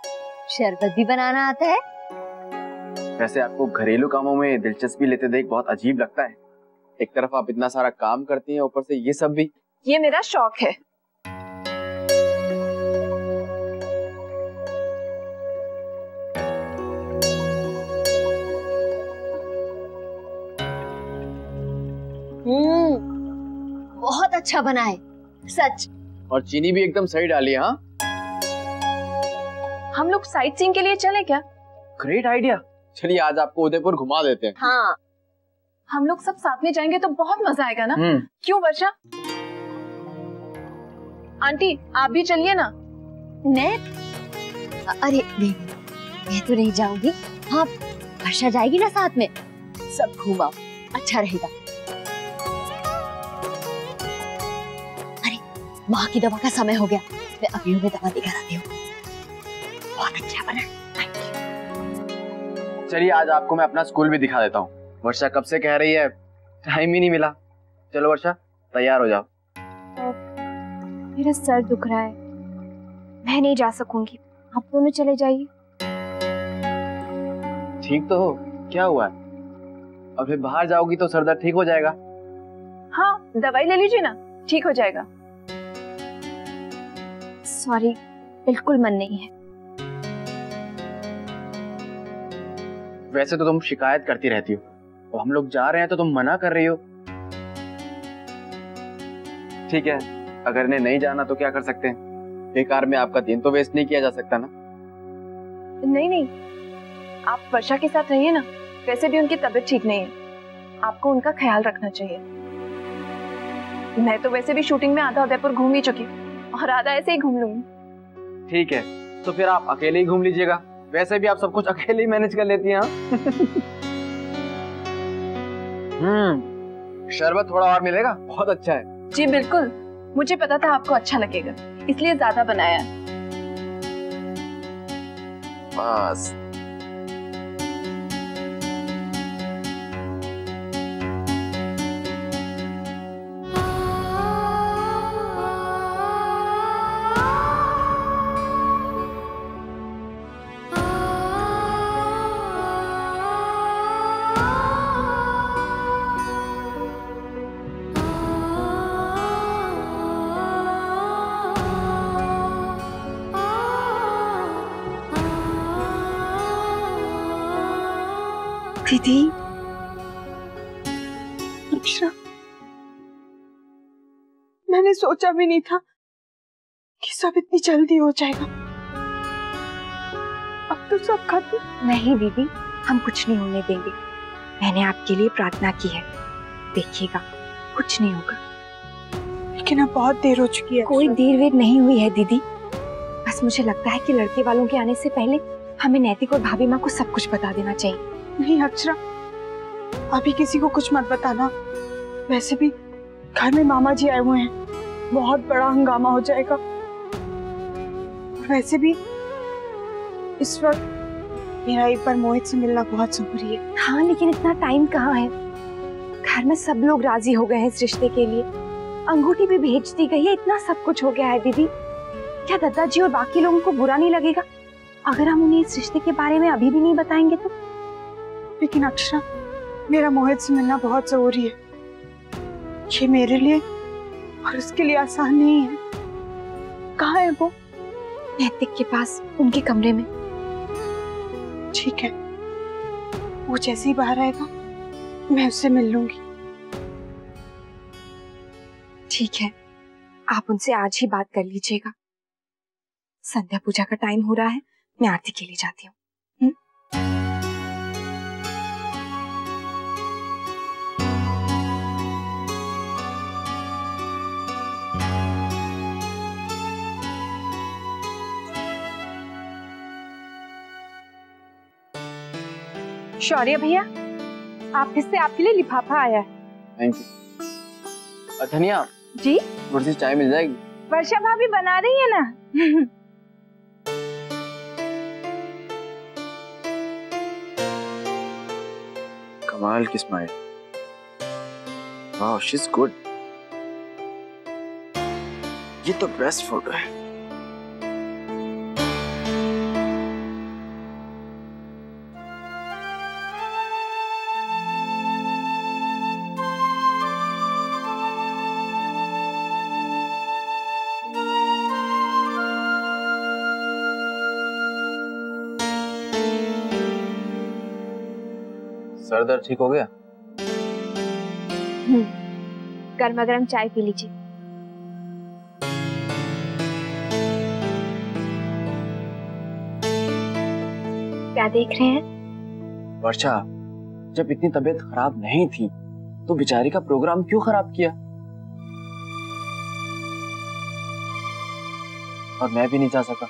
शरबत भी बनाना आता है? वैसे आपको घरेलू कामों में दिलचस्पी लेते देख बहुत अजीब लगता है। एक तरफ आप इतना सारा काम करती हैं, ऊपर से ये सब भी। ये मेरा शौक है। बहुत अच्छा बना है सच। और चीनी भी एकदम सही डाली है। हाँ, हम लोग साइट सीइंग के लिए चले क्या? Great idea. चलिए आज आपको उदयपुर घुमा देते हैं। हाँ, हम लोग सब साथ में जाएंगे तो बहुत मजा आएगा ना। क्यों वर्षा? आंटी आप भी चलिए ना। मैं अरे नहीं, मैं तो नहीं जाऊंगी। हाँ, वर्षा जाएगी ना साथ में, सब घूमाओ, अच्छा रहेगा। अरे माँ की दवा का समय हो गया, मैं अभी उन्हें दवा देकर आती हूँ। बहुत अच्छा बना। चलिए आज आपको मैं अपना स्कूल भी दिखा देता हूँ। वर्षा कब से कह रही है, टाइम ही नहीं मिला। चलो वर्षा तैयार हो जाओ। मेरा सर दुख रहा है, मैं नहीं जा सकूंगी, आप दोनों चले जाइए। ठीक तो हो, क्या हुआ है? अभी बाहर जाओगी तो सर दर्द ठीक हो जाएगा। हाँ दवाई ले लीजिए ना, ठीक हो जाएगा। सॉरी, बिल्कुल मन नहीं है। वैसे तो तुम शिकायत करती रहती हो, और हम लोग जा रहे हैं तो तुम मना कर रही हो। ठीक है, अगर इन्हें नहीं जाना तो क्या कर सकते हैं? बेकार में आपका दिन तो वेस्ट नहीं किया जा सकता ना। नहीं नहीं, आप वर्षा के साथ रहिए ना। वैसे भी उनकी तबीयत ठीक नहीं है, आपको उनका ख्याल रखना चाहिए। मैं तो वैसे भी शूटिंग में आधा उदयपुर घूम ही चुकी और आधा ऐसे ही घूम लूंगी। ठीक है, तो फिर आप अकेले ही घूम लीजिएगा। वैसे भी आप सब कुछ अकेले ही मैनेज कर लेती हैं। शरबत थोड़ा और मिलेगा, बहुत अच्छा है। जी बिल्कुल, मुझे पता था आपको अच्छा लगेगा, इसलिए ज्यादा बनाया। बस दीदी, अक्षरा, मैंने सोचा भी नहीं था कि सब इतनी जल्दी हो जाएगा। अब तो सब खत्म। नहीं दीदी, हम कुछ नहीं होने देंगे। मैंने आपके लिए प्रार्थना की है, देखिएगा कुछ नहीं होगा। लेकिन अब बहुत देर हो चुकी है। कोई देर वेर नहीं हुई है दीदी, बस मुझे लगता है कि लड़के वालों के आने से पहले हमें नैतिक और भाभी माँ को सब कुछ बता देना चाहिए। नहीं अक्षरा, अभी किसी को कुछ मत बताना। वैसे भी घर में मामा जी आए हुए हैं, बहुत बड़ा हंगामा हो जाएगा। वैसे भी इस वक्त मेरा एक बार मोहित से मिलना बहुत जरूरी है। हाँ लेकिन इतना टाइम कहाँ है? घर में सब लोग राजी हो गए हैं इस रिश्ते के लिए, अंगूठी भी भेज दी गई है, इतना सब कुछ हो गया है दीदी। क्या दादाजी और बाकी लोगों को बुरा नहीं लगेगा अगर हम उन्हें इस रिश्ते के बारे में अभी भी नहीं बताएंगे तो? लेकिन अक्षरा, मेरा मोहित से मिलना बहुत जरूरी है। ये मेरे लिए और उसके लिए आसान नहीं है। कहाँ है वो? नैतिक के पास, उनके कमरे में। ठीक है, वो जैसे ही बाहर आएगा मैं उससे मिल लूंगी। ठीक है, आप उनसे आज ही बात कर लीजिएगा। संध्या पूजा का टाइम हो रहा है, मैं आरती के लिए जाती हूँ। शौर्य भैया, ऑफिस से आपके लिए लिफाफा आया है। Thank you. धनिया जी, थोड़ी सी चाय मिल जाएगी? वर्षा भाभी बना रही है ना। कमाल की स्माइल, वाह शी इज गुड। ये तो बेस्ट फोटो है। सर दर्द ठीक हो गया? गर्मा गर्म चाय पी लीजिए। क्या देख रहे हैं? वर्षा, जब इतनी तबीयत खराब नहीं थी तो बेचारी का प्रोग्राम क्यों खराब किया? और मैं भी नहीं जा सका।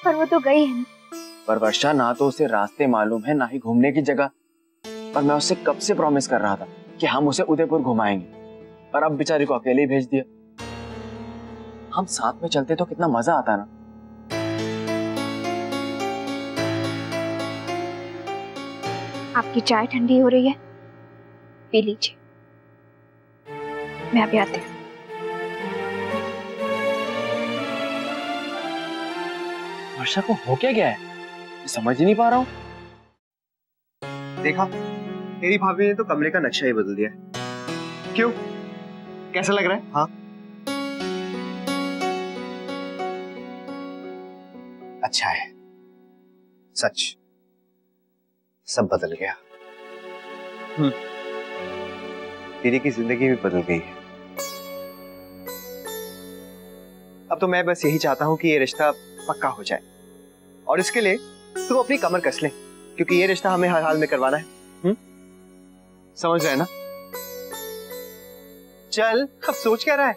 पर वो तो गई है ना। पर वर्षा, ना तो उसे रास्ते मालूम है, ना ही घूमने की जगह। और मैं उससे कब से प्रॉमिस कर रहा था कि हम उसे उदयपुर घुमाएंगे, और अब बेचारी को अकेले ही भेज दिया। हम साथ में चलते तो कितना मजा आता ना। आपकी चाय ठंडी हो रही है, पी लीजिए। मैं अभी आती हूँ। वर्षा को हो क्या गया है? समझ ही नहीं पा रहा हूँ। देखा, तेरी भाभी ने तो कमरे का नक्शा ही बदल दिया है। क्यों? कैसा लग रहा है? हाँ, अच्छा है। सच, सब बदल गया। दीदी की जिंदगी भी बदल गई है। अब तो मैं बस यही चाहता हूं कि ये रिश्ता पक्का हो जाए, और इसके लिए तू अपनी कमर कस ले, क्योंकि ये रिश्ता हमें हर हाल में करवाना है। समझ रहे ना? चल, अब सोच क्या रहा है?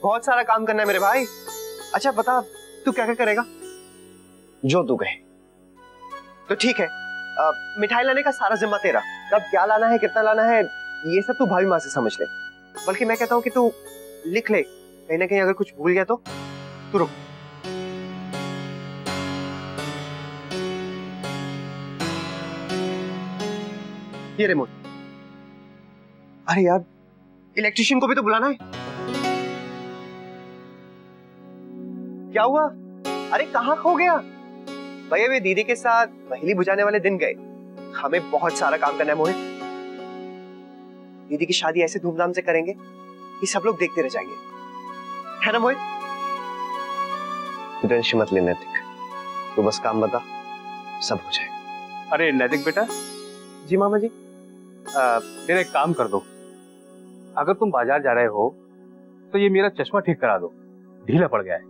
बहुत सारा काम करना है मेरे भाई। अच्छा बता, तू क्या क्या करेगा? जो तू कहे। तो ठीक है, मिठाई लाने का सारा जिम्मा तेरा। कब क्या लाना है, कितना लाना है, ये सब तू भाभी माँ से समझ ले। बल्कि मैं कहता हूँ कि तू लिख ले, कहीं ना कहीं अगर कुछ भूल गया तो तू रुक। ये रिमोट। अरे यार, इलेक्ट्रिशियन को भी तो बुलाना है। क्या हुआ? अरे कहाँ खो गया? भैया वे दीदी के साथ पहेली बुझाने वाले दिन गए। हमें बहुत सारा काम करना है मोहित। दीदी की शादी ऐसे धूमधाम से करेंगे कि सब लोग देखते रह जाएंगे, है ना मोहित? तू टेंशन मत ले नैतिक, तू बस काम बता, सब हो जाएगा। अरे नैतिक बेटा। जी मामा जी। मेरा एक काम कर दो, अगर तुम बाजार जा रहे हो तो ये मेरा चश्मा ठीक करा दो, ढीला पड़ गया है।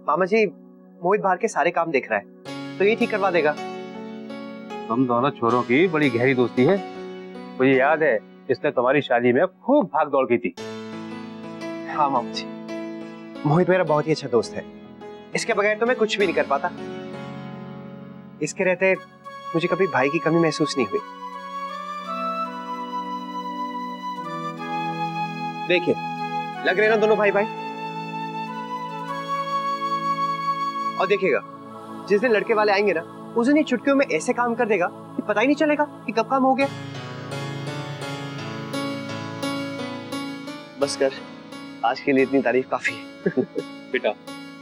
मामा जी, मोहित बाहर के सारे काम देख रहा है, तो ये ठीक करवा देगा। तुम दोनों छोरों की बड़ी गहरी दोस्ती है। मुझे याद है इसने तुम्हारी शादी में खूब भाग दौड़ की थी। हाँ मामा जी, मोहित मेरा बहुत ही अच्छा दोस्त है। इसके बगैर तो मैं कुछ भी नहीं कर पाता। इसके रहते मुझे कभी भाई की कमी महसूस नहीं हुई। देखिए, लग रहे ना दोनों भाई भाई। और देखिएगा, जिस दिन लड़के वाले आएंगे ना, उस दिन चुटकियों में ऐसे काम कर देगा कि पता ही नहीं चलेगा कि कब काम हो गया। बस कर, आज के लिए इतनी तारीफ काफी है। बेटा,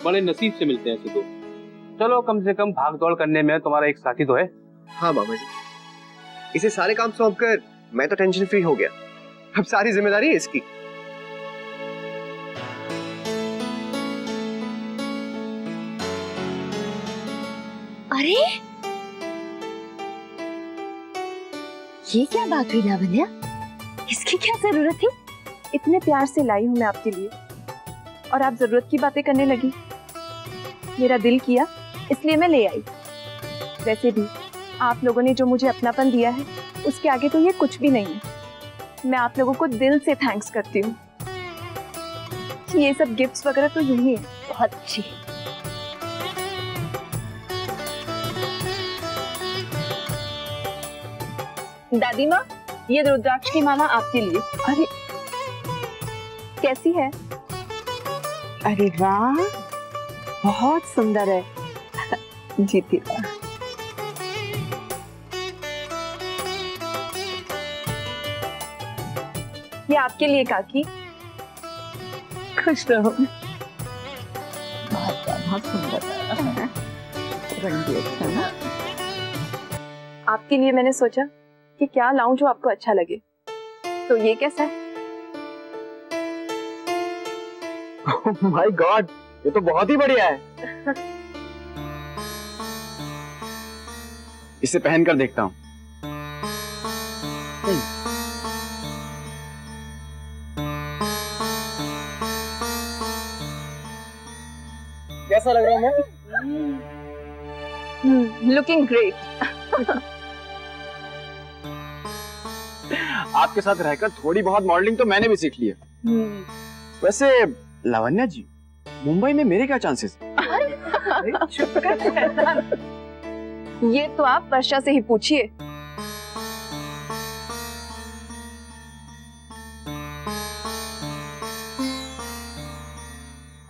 बड़े नसीब से मिलते हैं ऐसे दोस्त। चलो, कम से कम भाग दौड़ करने में तुम्हारा एक साथी तो है। हाँ मामा जी, इसे सारे काम सौंप कर मैं तो टेंशन फ्री हो गया। अब सारी जिम्मेदारी है इसकी। अरे ये क्या बात हुई लावण्या? इसकी क्या जरूरत थी? इतने प्यार से लाई हूँ मैं आपके लिए, और आप जरूरत की बातें करने लगी। मेरा दिल किया इसलिए मैं ले आई। वैसे भी आप लोगों ने जो मुझे अपनापन दिया है, उसके आगे तो ये कुछ भी नहीं है। मैं आप लोगों को दिल से थैंक्स करती हूँ। ये सब गिफ्ट्स वगैरह तो यूं ही है। बहुत अच्छी। दादी माँ, ये रुद्राक्ष की माला आपके लिए। अरे कैसी है? अरे वाह, बहुत सुंदर है। जीती रहा। ये आपके लिए काकी। खुश रहो। बहुत सुंदर है। रंग भी अच्छा ना। आपके लिए मैंने सोचा कि क्या लाऊं जो आपको अच्छा लगे। तो ये कैसा है? माय गॉड, ये तो बहुत ही बढ़िया है। इसे पहनकर देखता हूँ। कैसा लग रहा हूँ मैं? Looking great. आपके साथ रहकर थोड़ी बहुत मॉडलिंग तो मैंने भी सीख ली है। वैसे लावण्या जी, मुंबई में मेरे क्या चांसेस? चुप कर। ये तो आप वर्षा से ही पूछिए।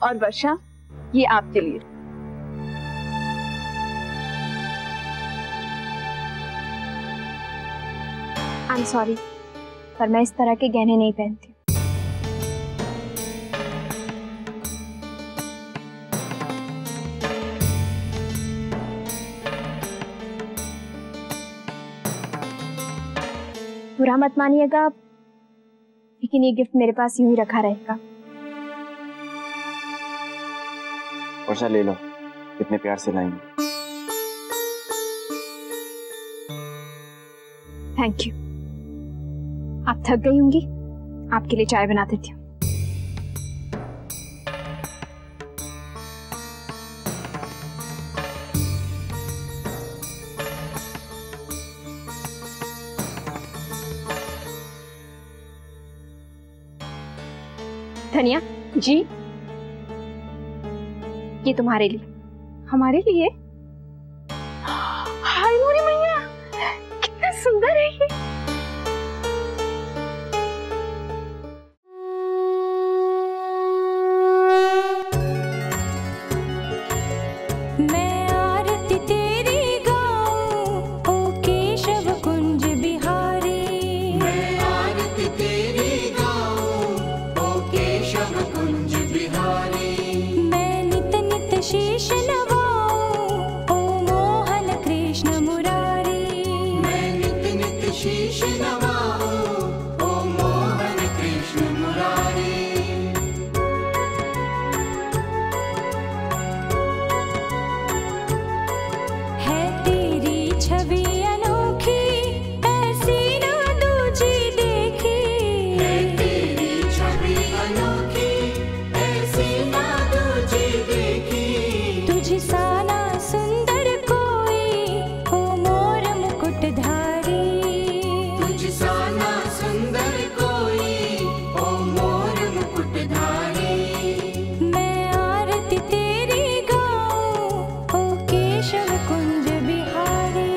और वर्षा, ये आपके लिए। आई एम सॉरी, पर मैं इस तरह के गहने नहीं पहनती। बुरा मत मानिएगा, लेकिन ये गिफ्ट मेरे पास यूं ही रखा रहेगा। वर्षा ले लो, कितने प्यार से लाएंगे। Thank you. आप थक गई होंगी, आपके लिए चाय बना देती हूँ। धनिया जी, ये तुम्हारे लिए। हमारे लिए? हाय मोरी मैया, कितना सुंदर है ये। मैं आरती तेरी गाऊं, ओ केशव कुंज बिहारी। मैं आरती तेरी गाऊं, ओ केशव कुंज बिहारी। मैं नित नित शीश नवाऊं, ओ मोहन कृष्ण मुरारी। मैं नित नित शीश नवाऊं, ओ मोहन कृष्ण मुरारी। है तेरी छवि अनोखी, ऐसी ना दूजी देखी। है तेरी छवि अनोखी, ऐसी ना दूजी देखी। तुझ सा ना सुंदर कोई, ओ मोर मुकुटधारी। तुझ सा ना सुंदर कोई, ओ मोर मुकुटधारी। मैं आरती तेरी गाऊं, ओ केशव कुंज बिहारी।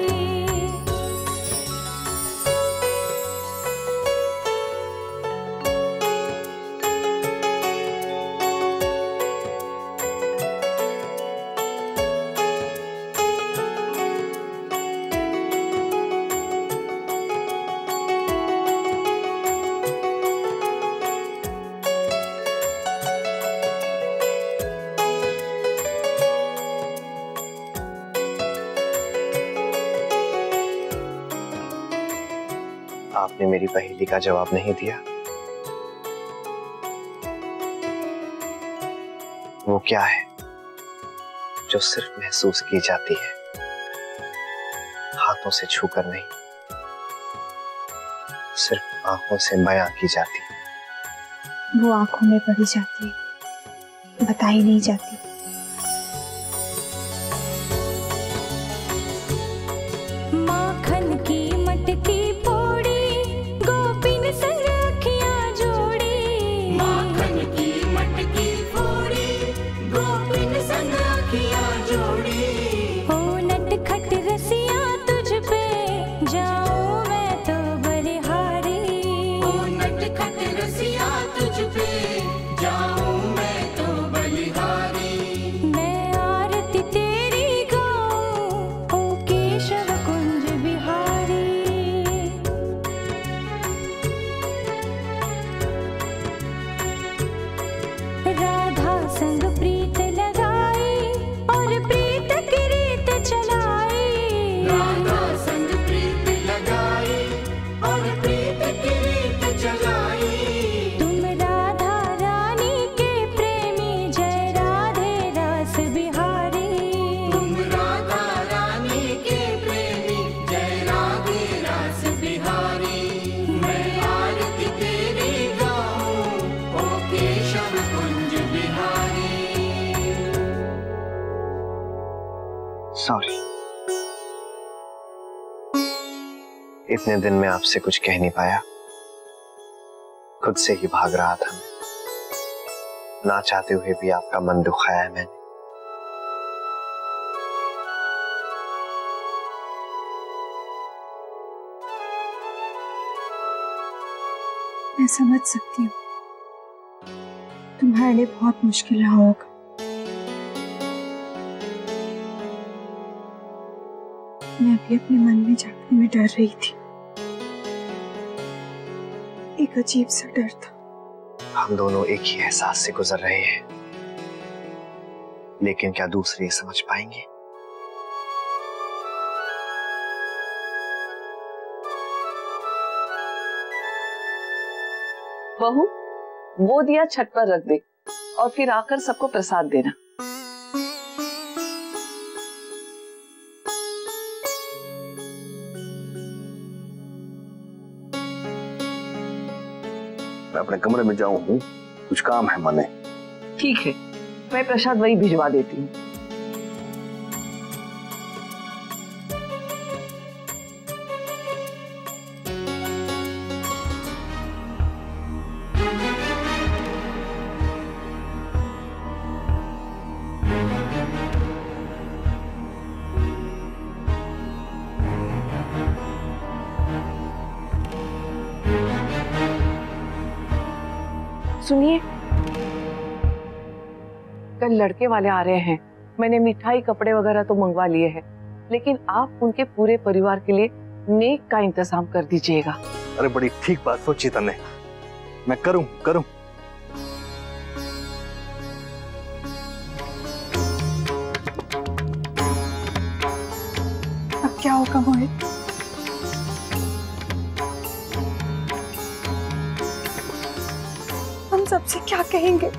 आपने मेरी पहेली का जवाब नहीं दिया। वो क्या है जो सिर्फ महसूस की जाती है, हाथों से छूकर नहीं, सिर्फ आंखों से बयां की जाती है? वो आंखों में पड़ी जाती है, बताई नहीं जाती। माखन की मटकी फोड़ी, गोपिन संग अखियां जोड़ी। माखन की मटकी फोड़ी, गोपिन संग अखियां जोड़ी। ओ नटखट रसिया तुझ पे जाऊं मैं तो बलिहारी। ओ नटखट रसिया तुझ पे जाऊं मैं तो बलिहारी। सॉरी, इतने दिन में आपसे कुछ कह नहीं पाया, खुद से ही भाग रहा था मैं, ना चाहते हुए भी आपका मन दुखाया है मैंने। मैं समझ सकती हूँ, तुम्हारे लिए बहुत मुश्किल रहा होगा। मैं भी अपने मन में झांकने में डर रही थी, एक अजीब सा डर था। हम दोनों एक ही एहसास से गुजर रहे हैं, लेकिन क्या दूसरे समझ पाएंगे? बहू, वो दिया छत पर रख दे और फिर आकर सबको प्रसाद देना। मैं अपने कमरे में जाऊं हूँ, कुछ काम है माने। ठीक है, मैं प्रसाद वही भिजवा देती हूँ। सुनिए, कल लड़के वाले आ रहे हैं। मैंने मिठाई कपड़े वगैरह तो मंगवा लिए हैं, लेकिन आप उनके पूरे परिवार के लिए नेक का इंतजाम कर दीजिएगा। अरे बड़ी ठीक बात सोची तने, मैं करूं। अब क्या होगा मोहित? हम सबसे क्या कहेंगे?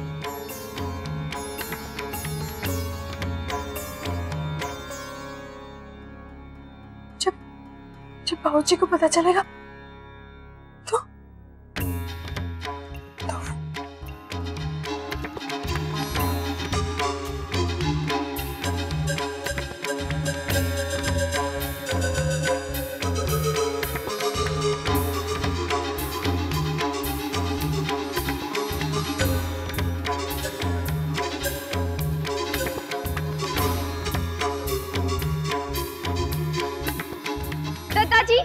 जब बाबूजी को पता चलेगा तो दादाजी,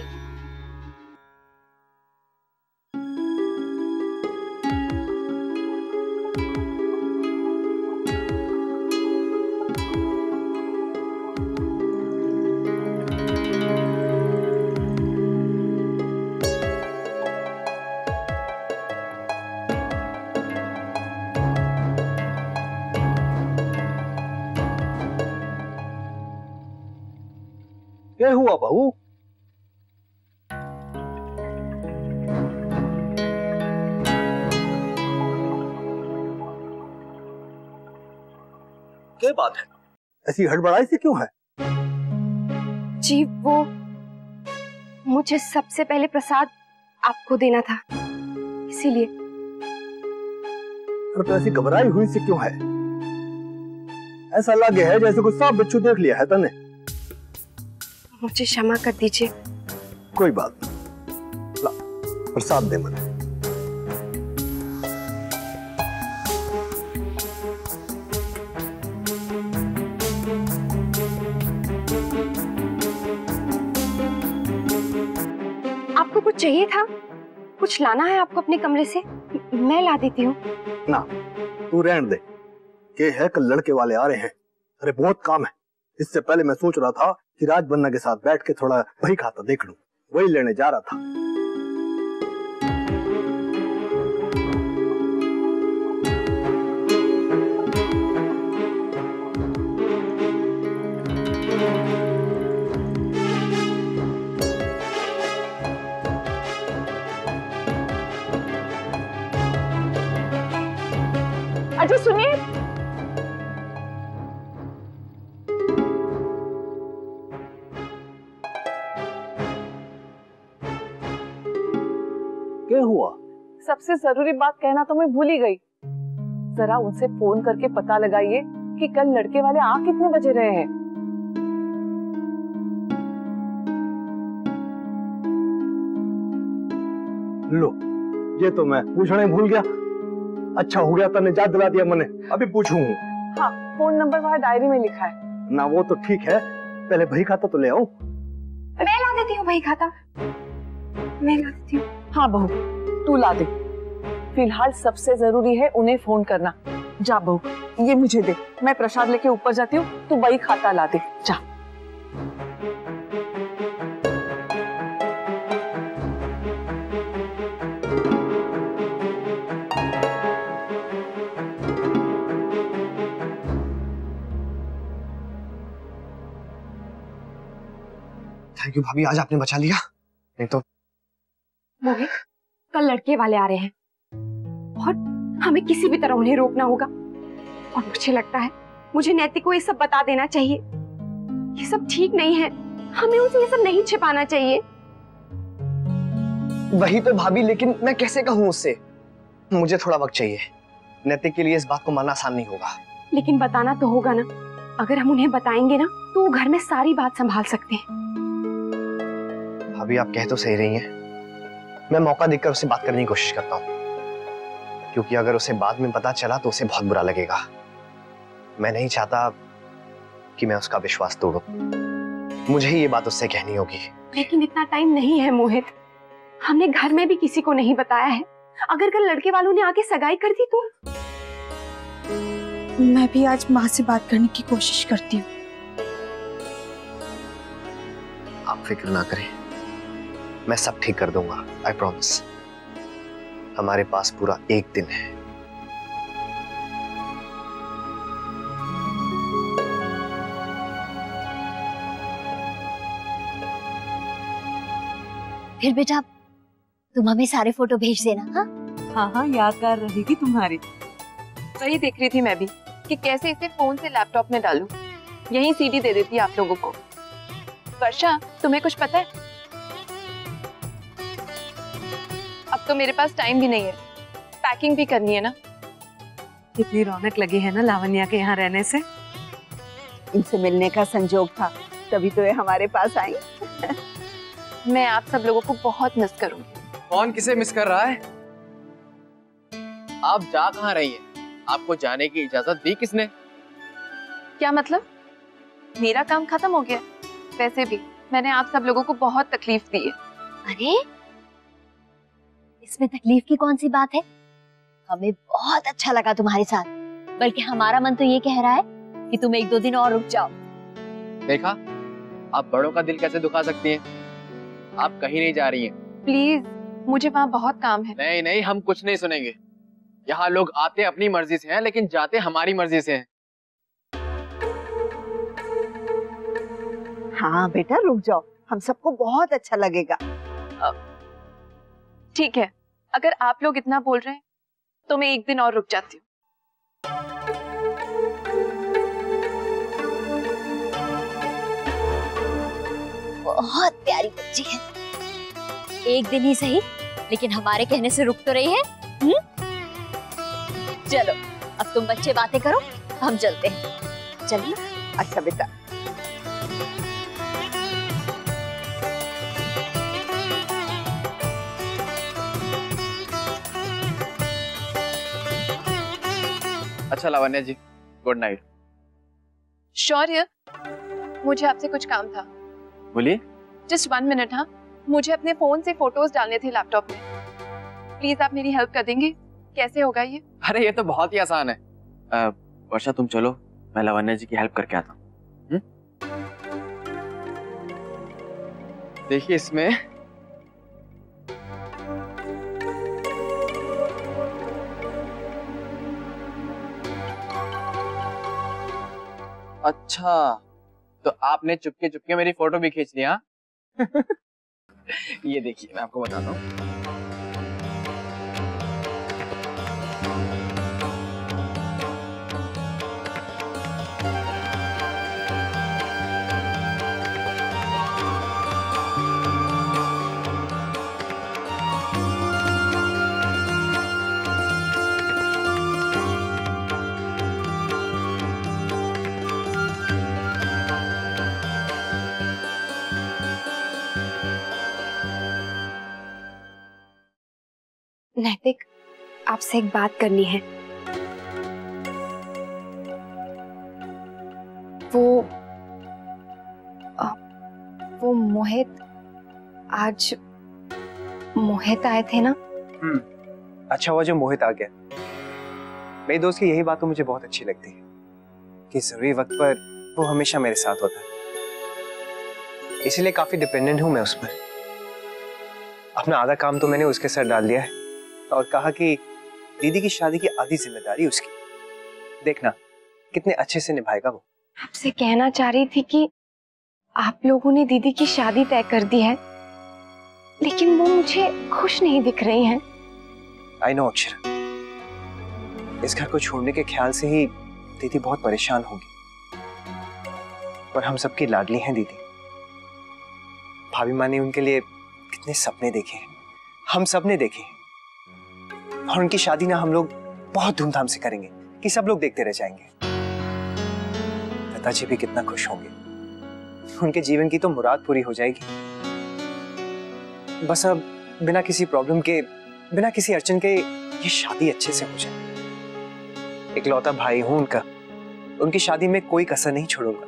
क्या हुआ बहू? क्या बात है, ऐसी हड़बड़ाई से क्यों है? जी वो मुझे सबसे पहले प्रसाद आपको देना था, इसीलिए। अरे तो ऐसी घबराई हुई से क्यों है? ऐसा लगे है जैसे कुछ सांप बिच्छू देख लिया है तने। मुझे क्षमा कर दीजिए। कोई बात नहीं, ला प्रसाद दे मुझे। आपको कुछ चाहिए था? कुछ लाना है आपको अपने कमरे से? मैं ला देती हूँ। ना, तू रहने दे। के है कल लड़के वाले आ रहे हैं, अरे बहुत काम है। इससे पहले मैं सोच रहा था कि राज बन्ना के साथ बैठ के थोड़ा वही खाता देख लूं, वही लेने जा रहा था। अच्छा सुनिए, क्या हुआ? सबसे जरूरी बात कहना तो मैं भूल ही गई। जरा उनसे फोन करके पता लगाइए कि कल लड़के वाले आ कितने बजे रहे हैं। लो, ये तो मैं पूछना ही भूल गया। अच्छा हो गया तने याद दिला दिया मैंने, अभी पूछूं। हाँ, फोन नंबर वहाँ डायरी में लिखा है ना। वो तो ठीक है, पहले बही खाता तो ले आओ। मैं ला देती हूँ बही खाता, मैं ला देती हूँ। हाँ बहू, तू ला दे। फिलहाल सबसे जरूरी है उन्हें फोन करना। जा बहू, ये मुझे दे, मैं प्रसाद लेके ऊपर जाती हूँ, तू बही खाता ला दे, जा। थैंक यू भाभी, आज आपने बचा लिया, नहीं तो। मोहित, कल लड़के वाले आ रहे हैं और हमें किसी भी तरह उन्हें रोकना होगा। और मुझे लगता है मुझे नैतिक को ये सब बता देना चाहिए। ये सब ठीक नहीं है, हमें उनसे ये सब नहीं छिपाना चाहिए। वही तो भाभी, लेकिन मैं कैसे कहूँ उससे? मुझे थोड़ा वक्त चाहिए। नैतिक के लिए इस बात को मानना आसान नहीं होगा। लेकिन बताना तो होगा ना। अगर हम उन्हें बताएंगे ना तो वो घर में सारी बात संभाल सकते हैं। भाभी आप कह तो सही रही हैं। मैं मौका देखकर उससे बात करने की कोशिश करता हूँ, क्योंकि अगर उसे बाद में पता चला तो उसे बहुत बुरा लगेगा। मैं नहीं चाहता कि मैं उसका विश्वास तोड़ूं। मुझे ही ये बात उससे कहनी होगी। लेकिन इतना टाइम नहीं है मोहित, हमने घर में भी किसी को नहीं बताया है। अगर कल लड़के वालों ने आके सगाई कर दी तो? मैं भी आज माँ से बात करने की कोशिश करती हूँ। आप फिक्र ना करें, मैं सब ठीक कर दूंगा, आई प्रॉमिस। हमारे पास पूरा एक दिन है। फिर बेटा तुम हमें सारे फोटो भेज देना। हाँ हाँ हाँ, यादगार रहेगी तुम्हारी। वही देख रही थी मैं भी कि कैसे इसे फोन से लैपटॉप में डालूं। यही सीडी दे देती आप लोगों को। वर्षा, तुम्हें कुछ पता है? अब तो मेरे पास टाइम भी नहीं है, पैकिंग भी करनी है ना। कितनी रौनक लगी है ना लावण्या के यहाँ रहने से। इनसे मिलने का संजोग था, तभी तो ये हमारे पास आई। मैं आप सब लोगों को बहुत मिस करूंगी। कौन किसे मिस कर रहा है? आप जा कहाँ रही हैं? आपको जाने की इजाजत दी किसने? क्या मतलब? मेरा काम खत्म हो गया? वैसे भी मैंने आप सब लोगों को बहुत तकलीफ दी है। अरे इसमें तकलीफ की कौन सी बात है? हमें बहुत अच्छा लगा तुम्हारे साथ, बल्कि हमारा मन तो ये कह रहा है कि तुम 1-2 दिन और रुक जाओ। देखा, आप बड़ों का दिल कैसे दुखा सकती हैं? आप कहीं नहीं जा रही हैं। प्लीज, मुझे वहाँ बहुत काम है। नहीं नहीं, हम कुछ नहीं सुनेंगे। यहाँ लोग आते अपनी मर्जी से हैं, लेकिन जाते हमारी मर्जी से हैं। हाँ बेटा रुक जाओ, हम सबको बहुत अच्छा लगेगा। ठीक है, अगर आप लोग इतना बोल रहे हैं तो मैं 1 दिन और रुक जाती हूँ। बहुत प्यारी बच्ची है। 1 दिन ही सही, लेकिन हमारे कहने से रुक तो रही है। चलो अब तुम बच्चे बातें करो, हम चलते हैं। चलिए। अच्छा बेटा। अच्छा लावण्या जी, गुड नाइट। शौर्य, मुझे आपसे कुछ काम था। बोलिए। Just 1 minute. हाँ, मुझे अपने फोन से फोटोज डालने थे लैपटॉप में। प्लीज आप मेरी हेल्प कर देंगे? कैसे होगा ये? अरे ये तो बहुत ही आसान है। वर्षा तुम चलो, मैं लावण्या जी की हेल्प करके आता हूँ। देखिए इसमें अच्छा, तो आपने चुपके चुपके मेरी फोटो भी खींच लिया। ये देखिए, मैं आपको बताता हूँ। नैतिक, आपसे एक बात करनी है। वो मोहित, आज मोहित आए थे ना? अच्छा हुआ जो मोहित आ गया। मेरे दोस्त की यही बात तो मुझे बहुत अच्छी लगती है कि जरूरी वक्त पर वो हमेशा मेरे साथ होता है। इसीलिए काफी डिपेंडेंट हूं मैं उस पर। अपना आधा काम तो मैंने उसके सर डाल दिया है और कहा कि दीदी की शादी की आधी जिम्मेदारी उसकी। देखना कितने अच्छे से निभाएगा वो। आपसे कहना चाह रही थी कि आप लोगों ने दीदी की शादी तय कर दी है, लेकिन वो मुझे खुश नहीं दिख रही हैं। आई नो अक्षरा, इस घर को छोड़ने के ख्याल से ही दीदी बहुत परेशान होगी। पर हम सबकी लाडली हैं दीदी। भाभी माँ ने उनके लिए कितने सपने देखे हैं, हम सब ने देखे हैं। और उनकी शादी ना हम लोग बहुत धूमधाम से करेंगे कि सब लोग देखते रह जाएंगे। पिताजी भी कितना खुश होंगे, उनके जीवन की तो मुराद पूरी हो जाएगी। बस अब बिना किसी प्रॉब्लम के, बिना किसी अड़चन के ये शादी अच्छे से हो जाए। इकलौता भाई हूं उनका, उनकी शादी में कोई कसर नहीं छोड़ूंगा,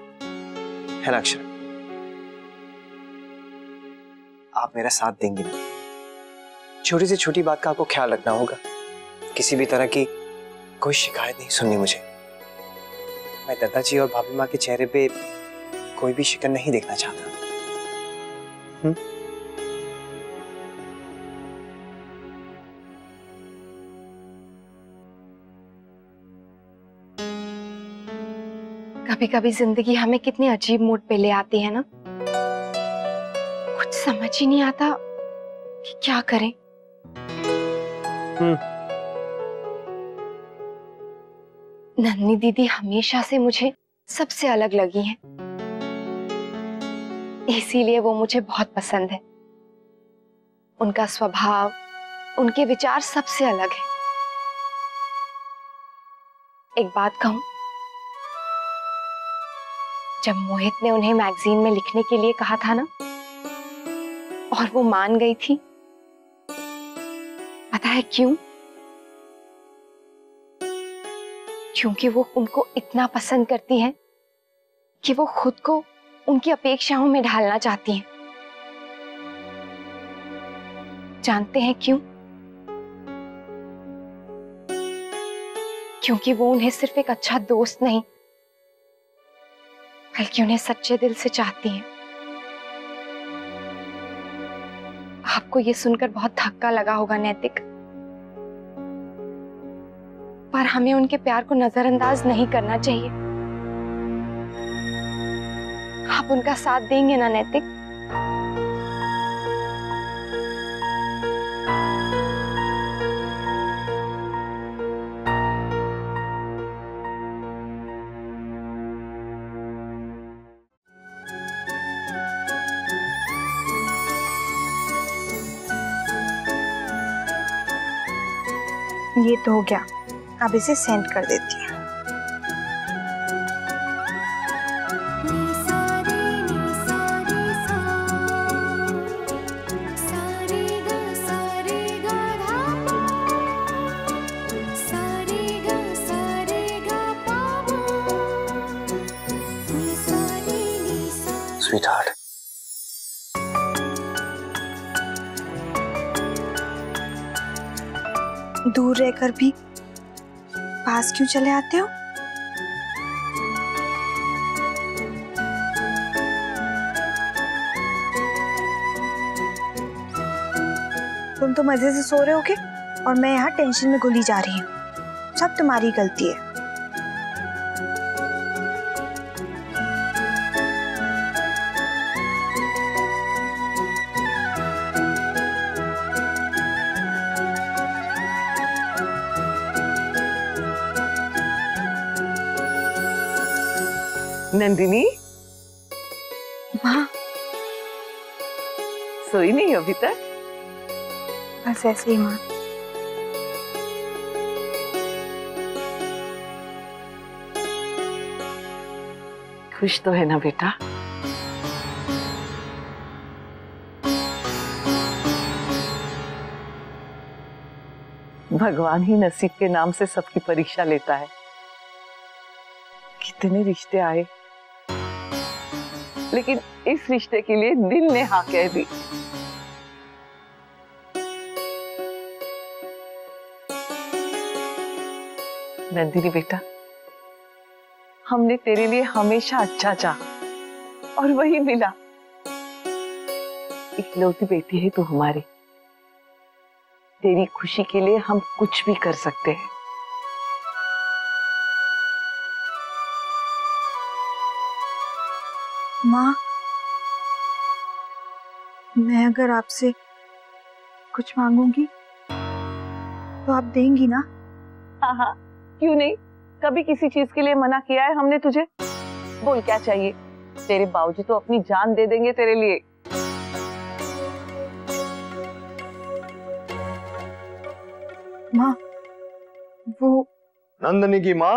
है ना अक्षरा? आप मेरा साथ देंगे ना? छोटी से छोटी बात का आपको ख्याल रखना होगा। किसी भी तरह की कोई शिकायत नहीं सुननी मुझे। मैं दादाजी और भाभी माँ के चेहरे पे कोई भी शिकन नहीं देखना चाहता। कभी कभी जिंदगी हमें कितने अजीब मूड पे ले आती है ना, कुछ समझ ही नहीं आता कि क्या करें। नन्ही दीदी हमेशा से मुझे सबसे अलग लगी हैं, इसीलिए वो मुझे बहुत पसंद है। उनका स्वभाव, उनके विचार सबसे अलग है। एक बात कहूं, जब मोहित ने उन्हें मैगजीन में लिखने के लिए कहा था ना, और वो मान गई थी, पता है क्यों? क्योंकि वो उनको इतना पसंद करती है कि वो खुद को उनकी अपेक्षाओं में ढालना चाहती हैं। जानते हैं क्यों? क्योंकि वो उन्हें सिर्फ एक अच्छा दोस्त नहीं, बल्कि उन्हें सच्चे दिल से चाहती हैं। आपको ये सुनकर बहुत धक्का लगा होगा नैतिक, पर हमें उनके प्यार को नजरअंदाज नहीं करना चाहिए। आप उनका साथ देंगे ना नैतिक? ये तो हो गया, अब इसे सेंड कर देती हूँ। स्वीटहार्ट, दूर रहकर भी पास क्यों चले आते हो? तुम तो मजे से सो रहे होगे और मैं यहाँ टेंशन में घुली जा रही हूँ। सब तुम्हारी गलती है। नंदिनी, माँ, सोई नहीं अभी तक? बस ऐसे ही माँ। खुश तो है ना बेटा? भगवान ही नसीब के नाम से सबकी परीक्षा लेता है। कितने रिश्ते आए, लेकिन इस रिश्ते के लिए दिल ने हाँ कह दी। नंदिनी बेटा, हमने तेरे लिए हमेशा अच्छा चाहा और वही मिला। इकलौती बेटी है तू हमारी। तेरी खुशी के लिए हम कुछ भी कर सकते हैं। माँ, मैं अगर आपसे कुछ मांगूंगी तो आप देंगी ना? हाँ हाँ, क्यों नहीं। कभी किसी चीज के लिए मना किया है हमने तुझे? बोल क्या चाहिए। तेरे बाबूजी तो अपनी जान दे देंगे तेरे लिए। माँ, वो नंदनी की माँ।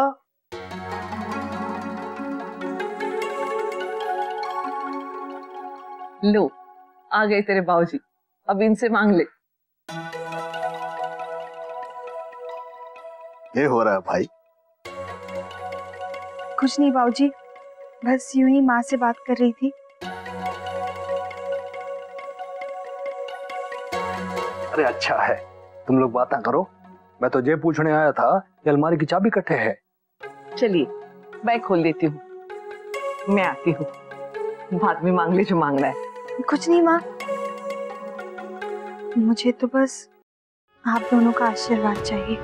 लो, आ गए तेरे बाबूजी, अब इनसे मांग ले। ये हो रहा है भाई? कुछ नहीं बाबूजी, बस यूं ही माँ से बात कर रही थी। अरे अच्छा है, तुम लोग बातें करो। मैं तो ये पूछने आया था कि अलमारी की चाबी कट्ठे है। चलिए मैं खोल देती हूँ, मैं आती हूँ। बाद में मांग ले जो मांगना है। कुछ नहीं माँ, मुझे तो बस आप दोनों का आशीर्वाद चाहिए।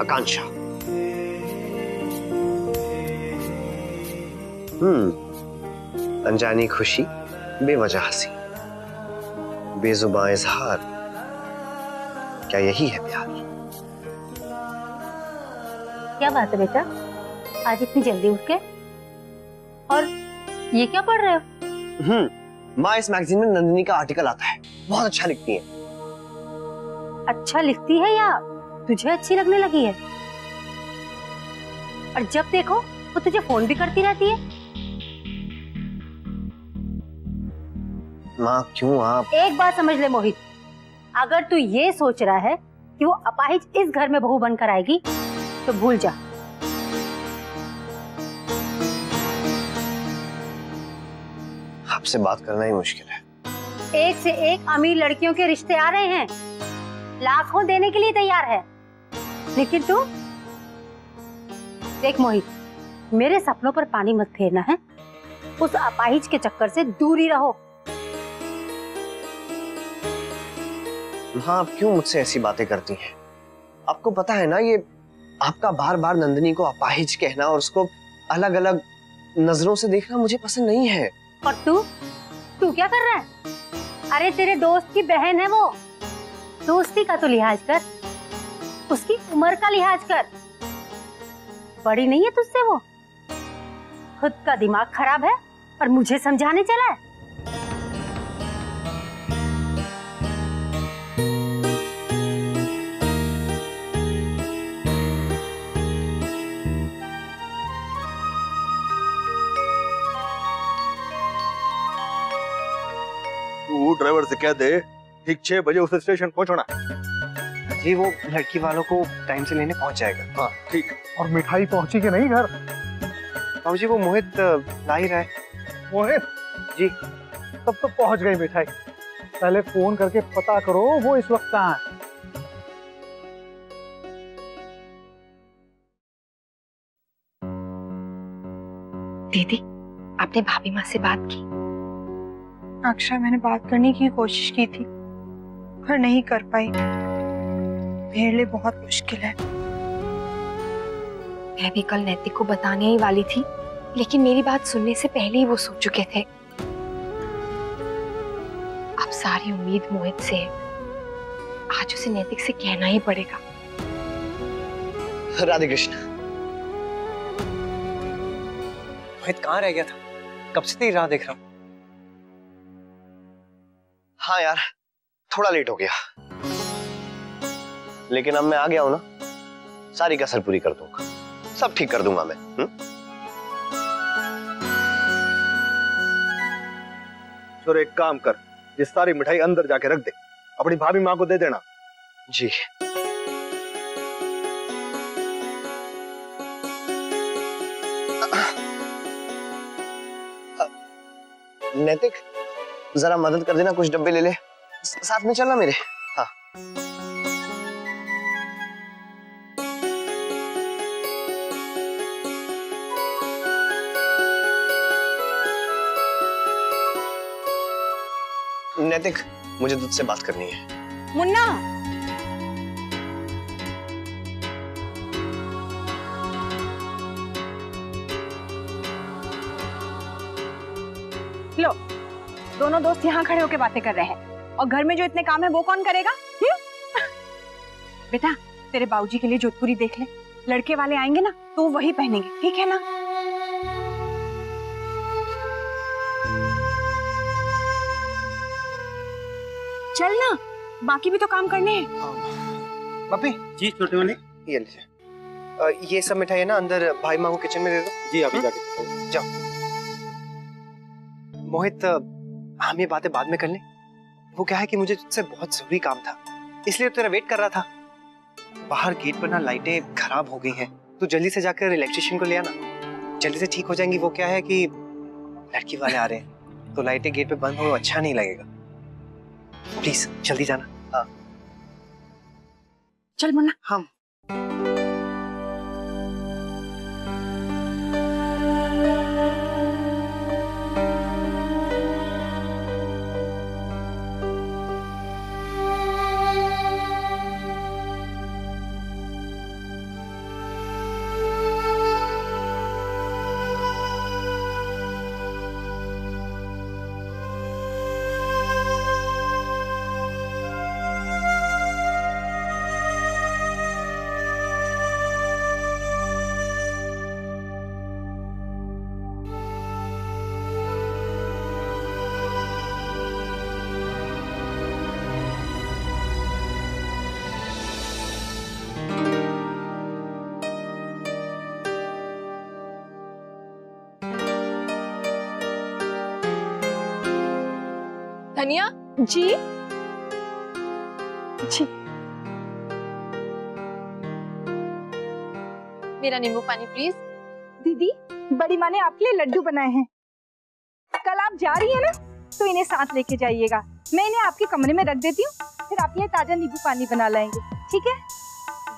आकांक्षा। अनजानी खुशी, बेवजह हंसी, बेजुबां इजहार, क्या यही है प्यार? क्या बात है बेटा, आज इतनी जल्दी उठ के? और ये क्या पढ़ रहे हो? माँ, इस मैगजीन में नंदिनी का आर्टिकल आता है, बहुत अच्छा लिखती है। अच्छा लिखती है या तुझे अच्छी लगने लगी है? और जब देखो वो तुझे फोन भी करती रहती है। माँ क्यों आप? एक बात समझ ले मोहित, अगर तू ये सोच रहा है कि वो अपाहिज इस घर में बहू बनकर आएगी तो भूल जा। आपसे बात करना ही मुश्किल है। एक से एक अमीर लड़कियों के रिश्ते आ रहे हैं, लाखों देने के लिए तैयार है, लेकिन तू देख मोहित, मेरे सपनों पर पानी मत फेरना है। उस अपाहिज के चक्कर से दूर ही रहो। हाँ, आप क्यों मुझसे ऐसी बातें करती हैं? आपको पता है ना, ये आपका बार बार नंदिनी को अपाहिज कहना और उसको अलग अलग नजरों से देखना मुझे पसंद नहीं है। और तू क्या कर रहा है? अरे तेरे दोस्त की बहन है वो, दोस्ती का तो लिहाज कर, उसकी उम्र का लिहाज कर। बड़ी नहीं है तुझसे वो, खुद का दिमाग खराब है और मुझे समझाने चला है। तू ड्राइवर से कह दे ठीक 6 बजे उसे स्टेशन पहुंचना। जी, वो लड़की वालों को टाइम से लेने पहुंच जाएगा। हाँ ठीक। और मिठाई पहुंची कि नहीं घर? बाबूजी, वो मोहित ला ही रहा है। मोहित जी, तब तो पहुंच गई मिठाई। पहले फोन करके पता करो वो इस वक्त कहाँ है। दीदी, आपने भाभी माँ से बात की? अक्षय, मैंने बात करने की कोशिश की थी पर नहीं कर पाई। मेरे लिए बहुत मुश्किल है। मैं भी कल नैतिक को बताने ही वाली थी, लेकिन मेरी बात सुनने से पहले ही वो सो चुके थे। अब सारी उम्मीद मोहित से है। आज उसे नैतिक से कहना ही पड़ेगा। राधे कृष्ण। मोहित कहाँ रह गया था? कब से तेरी राह देख रहा हूं। हाँ यार, थोड़ा लेट हो गया, लेकिन अब मैं आ गया हूं ना, सारी कसर पूरी कर दूंगा, सब ठीक कर दूंगा मैं। तो एक काम कर, ये सारी मिठाई अंदर जाके रख दे, अपनी भाभी माँ को दे देना। जी। नैतिक, जरा मदद कर देना, कुछ डब्बे ले ले, साथ में चलना मेरे। हाँ। नैतिक, मुझे तुझसे बात करनी है। मुन्ना, लो, दोनों दोस्त यहाँ खड़े होकर बातें कर रहे हैं और घर में जो इतने काम है वो कौन करेगा? बेटा, तेरे बाबूजी के लिए जोधपुरी देख ले, लड़के वाले आएंगे ना तो वही पहनेंगे, ठीक है ना? चल ना, बाकी भी तो काम करने हैं। पापी जी छोटे वाले, ये लीजिए। ये सब मिठाई है ना, अंदर भाई माँ को किचन में दे दो। जी अभी जाके जाओ। मोहित, हम ये बातें बाद में कर लें। वो क्या है कि मुझे तुझसे बहुत जरूरी काम था, इसलिए तेरा वेट कर रहा था। बाहर गेट पर ना लाइटें खराब हो गई हैं, तू जल्दी से जाकर इलेक्ट्रिशियन को ले आना, जल्दी से ठीक हो जाएंगी। वो क्या है कि लड़की वाले आ रहे हैं, तो लाइटें गेट पे बंद हो अच्छा नहीं लगेगा। प्लीज जल्दी जाना। हाँ चल मुन्ना। हम धनिया जी जी। मेरा नींबू पानी प्लीज। दीदी, बड़ी माँ ने आपके लिए लड्डू बनाए हैं, कल आप जा रही है ना तो इन्हें साथ लेके जाइएगा। मैं इन्हें आपके कमरे में रख देती हूँ, फिर आपके लिए ताजा नींबू पानी बना लाएंगे, ठीक है?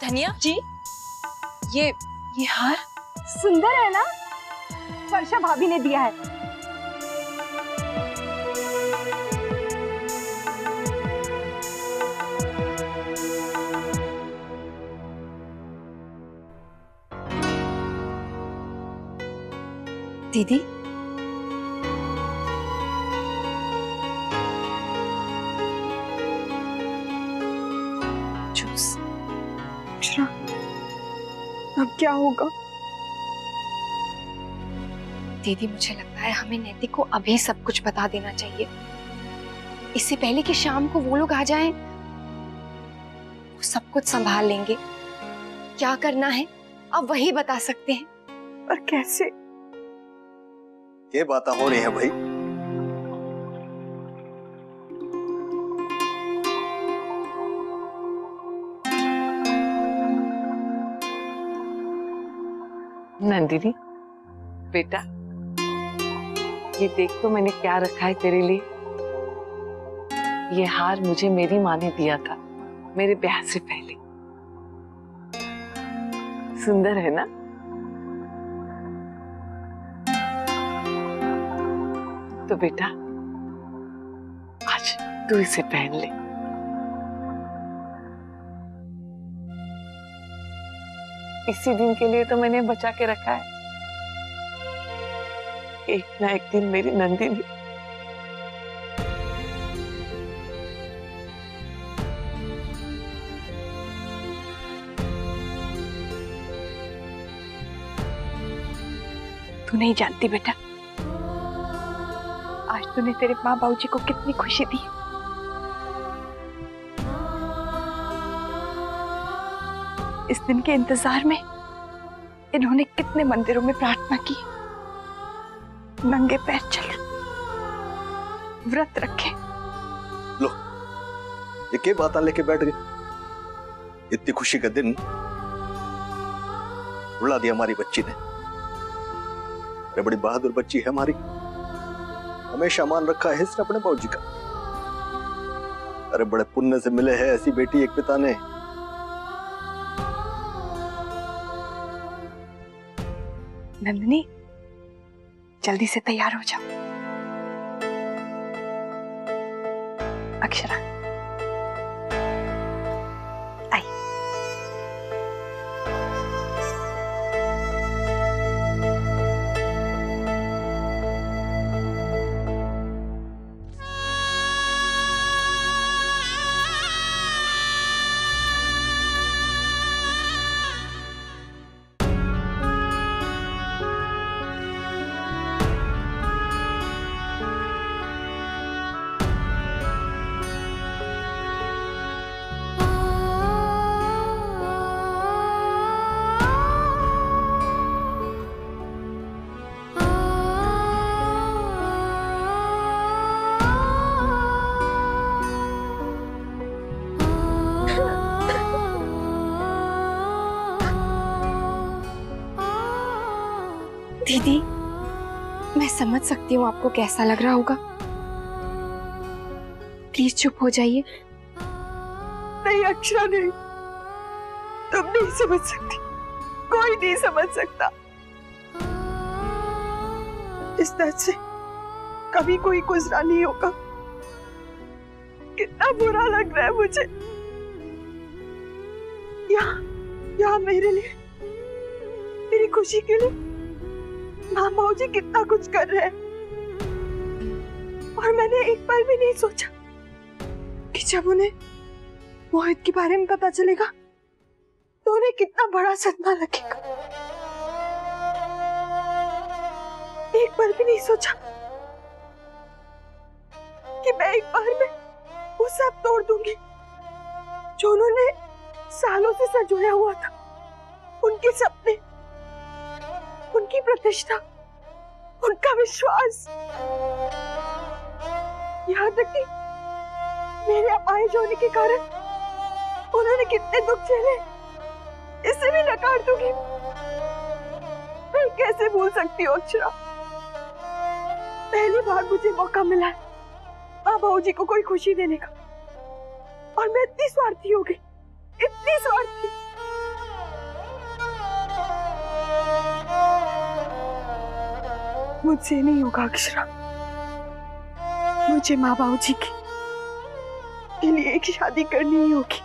धनिया जी, ये हार सुंदर है ना? वर्षा भाभी ने दिया है। दीदी, जूस। अब क्या होगा? दीदी, मुझे लगता है हमें नैतिक को अभी सब कुछ बता देना चाहिए, इससे पहले कि शाम को वो लोग आ जाएं। वो सब कुछ संभाल लेंगे। क्या करना है अब वही बता सकते हैं। और कैसे? ये बात हो रही है भाई। नंदिनी बेटा, ये देख तो मैंने क्या रखा है तेरे लिए। ये हार मुझे मेरी माँ ने दिया था मेरे ब्याह से पहले। सुंदर है ना? तो बेटा आज तू इसे पहन ले। इसी दिन के लिए तो मैंने बचा के रखा है। एक ना एक दिन मेरी नंदिनी तू नहीं जानती बेटा, आज तूने तेरे माँ बाबू जी को कितनी खुशी दी। इस दिन के इंतजार में इन्होंने कितने मंदिरों में प्रार्थना की, नंगे पैर चले, व्रत रखे। लो, ये क्या बात लेके बैठ गए? इतनी खुशी का दिन रुला दिया हमारी बच्ची ने। अरे बड़ी बहादुर बच्ची है हमारी, हमेशा मान रखा है इसने अपने बाबूजी का। अरे बड़े पुण्य से मिले हैं ऐसी बेटी एक पिता ने। नंदिनी, जल्दी से तैयार हो जाओ। अक्षरा, आई। दीदी, मैं समझ सकती हूँ आपको कैसा लग रहा होगा। प्लीज चुप हो जाइए। नहीं अक्षरा, नहीं, तुम नहीं समझ सकती, कोई नहीं समझ सकता। इस दर्द से कभी कोई गुजरा नहीं होगा। कितना बुरा लग रहा है मुझे। यहाँ मेरे लिए, मेरी खुशी के लिए मामा जी कितना कुछ कर रहे हैं, और मैंने एक बार भी नहीं सोचा कि जब उन्हें मोहित के बारे में पता चलेगा तो उन्हें कितना बड़ा सदमा लगेगा। एक बार भी नहीं सोचा कि मैं एक बार में वो सब तोड़ दूंगी जो उन्होंने सालों से संजोया हुआ था। उनके सपने, उनकी प्रतिष्ठा, उनका विश्वास, यहाँ तक कि मेरे अपाहिज होने के कारण उन्होंने कितने दुख झेले, इसे भी नकार दूंगी। मैं कैसे भूल सकती हूँ अक्षरा? पहली बार मुझे मौका मिला है माँ बाबू जी को कोई खुशी देने का, और मैं इतनी स्वार्थी हो गई, इतनी स्वार्थी। मुझसे नहीं होगा अक्षरा, मुझे माँ बाबू जी के लिए एक शादी करनी ही होगी।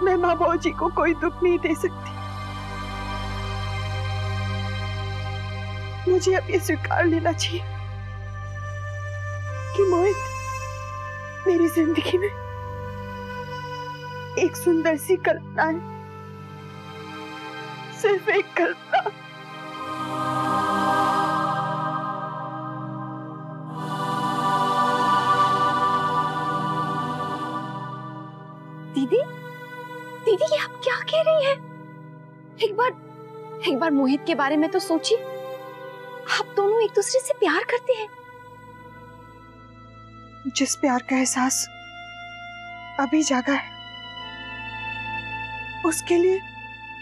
मैं माँ बाबू जी को कोई दुख नहीं दे सकती। मुझे अब ये स्वीकार लेना चाहिए कि मोहित मेरी जिंदगी में एक सुंदर सी कल्पना है, सिर्फ एक कल्पना। दीदी, दीदी ये आप क्या कह रही हैं? एक बार मोहित के बारे में तो सोचिए। आप दोनों एक दूसरे से प्यार करते हैं। जिस प्यार का एहसास अभी जागा है, उसके लिए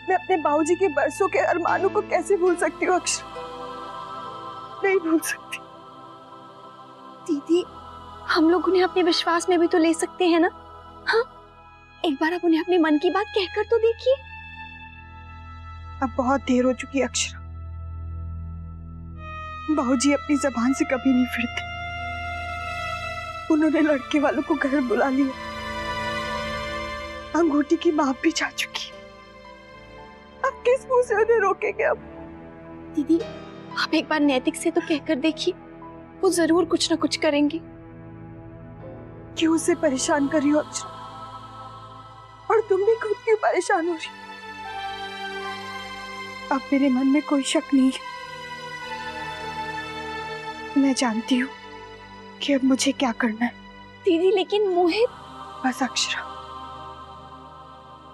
मैं अपने बाबूजी के बरसों के अरमानों को कैसे भूल सकती हूँ अक्षरा? नहीं भूल सकती। दीदी, हम लोग उन्हें अपने विश्वास में भी तो ले सकते हैं ना? हाँ, एक बार आप उन्हें अपने मन की बात कहकर तो देखिए। अब बहुत देर हो चुकी है अक्षरा। बाबूजी अपनी जबान से कभी नहीं फिरते। उन्होंने लड़के वालों को घर बुला लिया, अंगूठी की माप भी जा चुकी। अब किस मुंह से उन्हें रोकेंगे? अब दीदी, आप एक बार नैतिक से तो कहकर देखिए, वो जरूर कुछ ना कुछ करेंगे। क्यों उसे परेशान कर रही हो अक्षरा? और तुम भी खुद क्यों परेशान हो रही? अब मेरे मन में कोई शक नहीं है। मैं जानती हूँ कि अब मुझे क्या करना है। दीदी लेकिन मोहित। बस अक्षरा,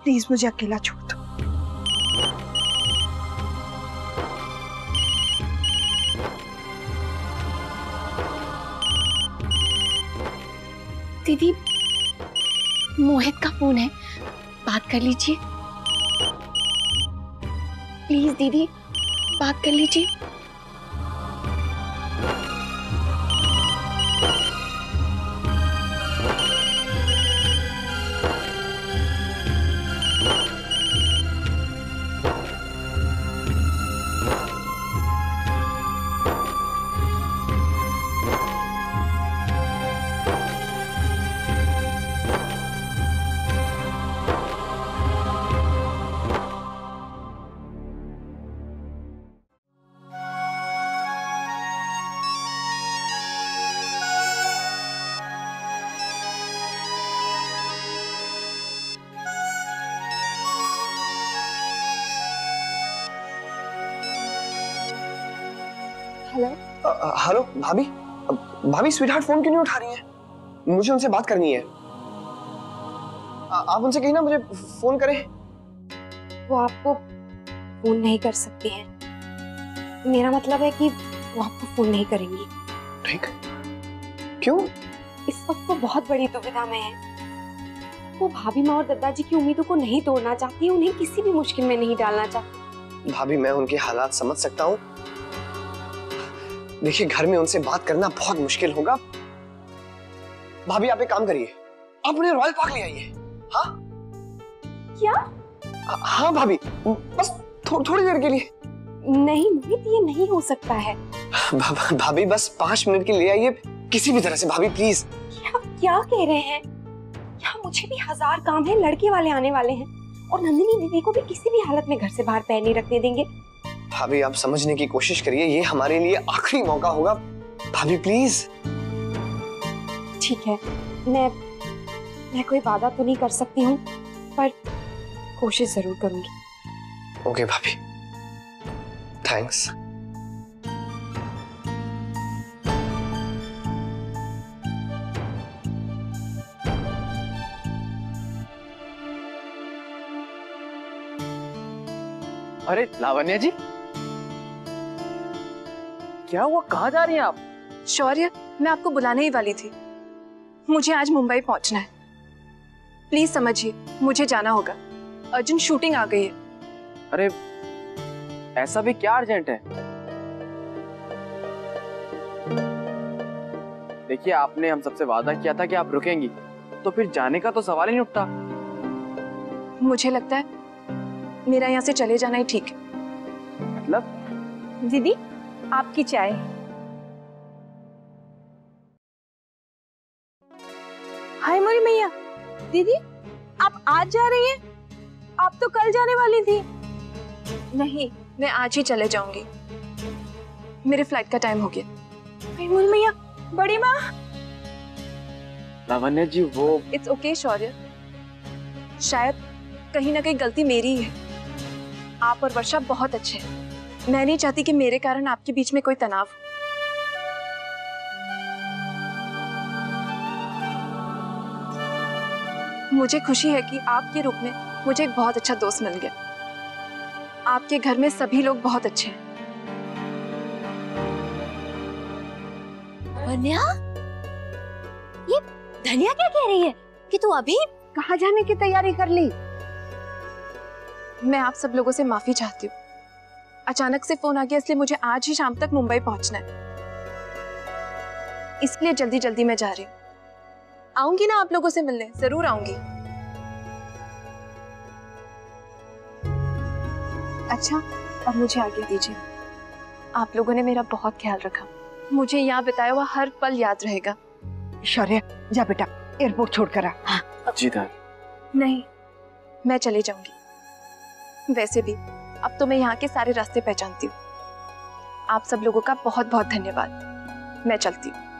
प्लीज मुझे अकेला छोड़ दो। दीदी मोहित का फोन है, बात कर लीजिए प्लीज। दीदी बात कर लीजिए। हेलो हेलो भाभी। भाभी स्वीटहार्ट फोन क्यों नहीं उठा रही है? मुझे उनसे बात करनी है। आप उनसे कहीं ना मुझे फोन करें। वो आपको फोन नहीं कर सकती हैं। मेरा मतलब है कि वो आपको फोन नहीं करेंगी। ठीक? क्यों? इस वक्त वो बहुत बड़ी दुविधा में है। वो भाभी माँ और दादाजी की उम्मीदों को नहीं तोड़ना चाहती, उन्हें किसी भी मुश्किल में नहीं डालना चाहती। भाभी मैं उनके हालात समझ सकता हूँ। देखिए घर में उनसे बात करना बहुत मुश्किल होगा। भाभी आप एक काम करिए, आप उन्हें रॉयल पार्क ले आइए। हाँ? क्या? हाँ भाभी, बस थोड़ी देर के लिए। नहीं मोहित, ये नहीं हो सकता है। भाभी बस 5 मिनट के लिए आइए, किसी भी तरह से भाभी प्लीज। क्या कह रहे हैं? यहाँ मुझे भी 1000 काम है, लड़के वाले आने वाले हैं और नंदिनी दीदी को भी किसी भी हालत में घर से बाहर पैर नहीं रखने देंगे। भाभी आप समझने की कोशिश करिए, ये हमारे लिए आखिरी मौका होगा। भाभी प्लीज। ठीक है, मैं कोई वादा तो नहीं कर सकती हूँ, पर कोशिश जरूर करूंगी। ओके भाभी, थैंक्स। अरे लावण्या जी, क्या हुआ? कहाँ जा रही हैं आप? शौर्य, मैं आपको बुलाने ही वाली थी। मुझे आज मुंबई पहुंचना है, प्लीज समझिए, मुझे जाना होगा। अर्जेंट शूटिंग आ गई है। अरे ऐसा भी क्या अर्जेंट है? देखिए आपने हम सबसे वादा किया था कि आप रुकेंगी, तो फिर जाने का तो सवाल ही नहीं उठता। मुझे लगता है मेरा यहाँ से चले जाना ही ठीक है। मतलब? दीदी आपकी चाय। हाय मोरी मैया। दीदी आप आज जा रही हैं? आप तो कल जाने वाली थी। नहीं, मैं आज ही चले जाऊंगी, मेरे फ्लाइट का टाइम हो गया। हाय मोरी मैया। बड़ी माँ। लावण्या जी वो इट्स ओके शौर्य, शायद कहीं ना कहीं गलती मेरी है। आप और वर्षा बहुत अच्छे हैं, मैं नहीं चाहती कि मेरे कारण आपके बीच में कोई तनाव हो। मुझे खुशी है कि आपके रूप में मुझे एक बहुत अच्छा दोस्त मिल गया। आपके घर में सभी लोग बहुत अच्छे हैं। धन्या, ये धन्या क्या कह रही है कि तू अभी कहाँ जाने की तैयारी कर ली? मैं आप सब लोगों से माफी चाहती हूँ, अचानक से फोन आ गया, इसलिए मुझे आज ही शाम तक मुंबई पहुंचना है, इसलिए जल्दी जल्दी मैं जा रही हूँ। आऊंगी ना आप लोगों से मिलने, जरूर आऊंगी। अच्छा, अब मुझे आगे दीजिए। आप लोगों ने मेरा बहुत ख्याल रखा, मुझे यहाँ बिताया हुआ हर पल याद रहेगा। शौर्य जा बेटा, एयरपोर्ट छोड़कर आ। हाँ। जी नहीं, मैं चले जाऊंगी। वैसे भी अब तो मैं यहाँ के सारे रास्ते पहचानती हूँ। आप सब लोगों का बहुत बहुत धन्यवाद। मैं चलती हूँ।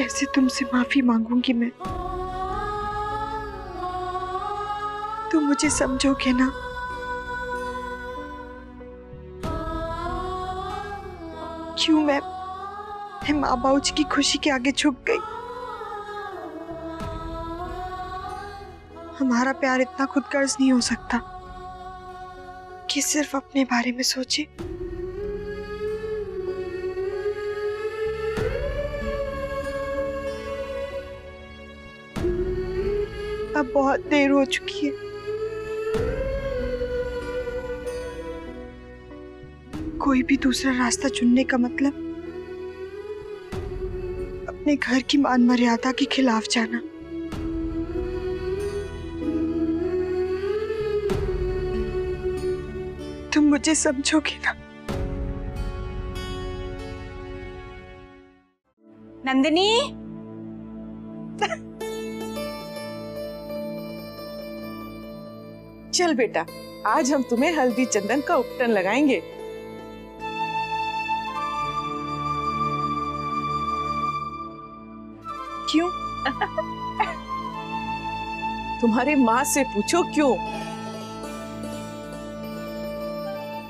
कैसे तुमसे माफी मांगूंगी मैं? तुम मुझे समझोगे ना? क्यों मैं माँ बाबूजी की खुशी के आगे झुक गई? हमारा प्यार इतना खुदगर्ज नहीं हो सकता कि सिर्फ अपने बारे में सोचे। अब बहुत देर हो चुकी है। कोई भी दूसरा रास्ता चुनने का मतलब अपने घर की मान मर्यादा के खिलाफ जाना। तुम मुझे समझोगे ना? नंदिनी, चल बेटा, आज हम तुम्हें हल्दी चंदन का उपटन लगाएंगे। क्यों? तुम्हारी माँ से पूछो क्यों।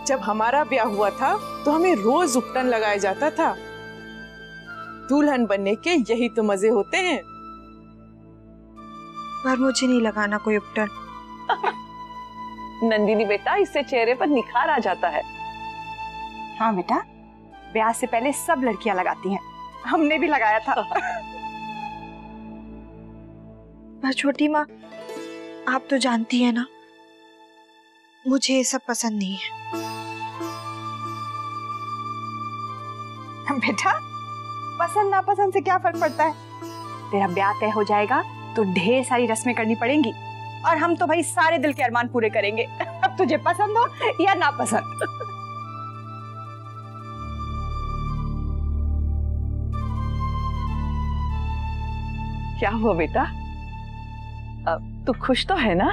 जब हमारा ब्याह हुआ था तो हमें रोज उपटन लगाया जाता था। दुल्हन बनने के यही तो मजे होते हैं। पर मुझे नहीं लगाना कोई उपटन। नंदिनी बेटा, इससे चेहरे पर निखार आ जाता है। हाँ बेटा, ब्याह से पहले सब लड़कियां लगाती हैं, हमने भी लगाया था। पर छोटी माँ, आप तो जानती है ना, मुझे ये सब पसंद नहीं है। बेटा, पसंद नापसंद से क्या फर्क पड़ता है? तेरा ब्याह तय हो जाएगा तो ढेर सारी रस्में करनी पड़ेंगी, और हम तो भाई सारे दिल के अरमान पूरे करेंगे, अब तुझे पसंद हो या ना पसंद। क्या हुआ बेटा? तू खुश तो है ना?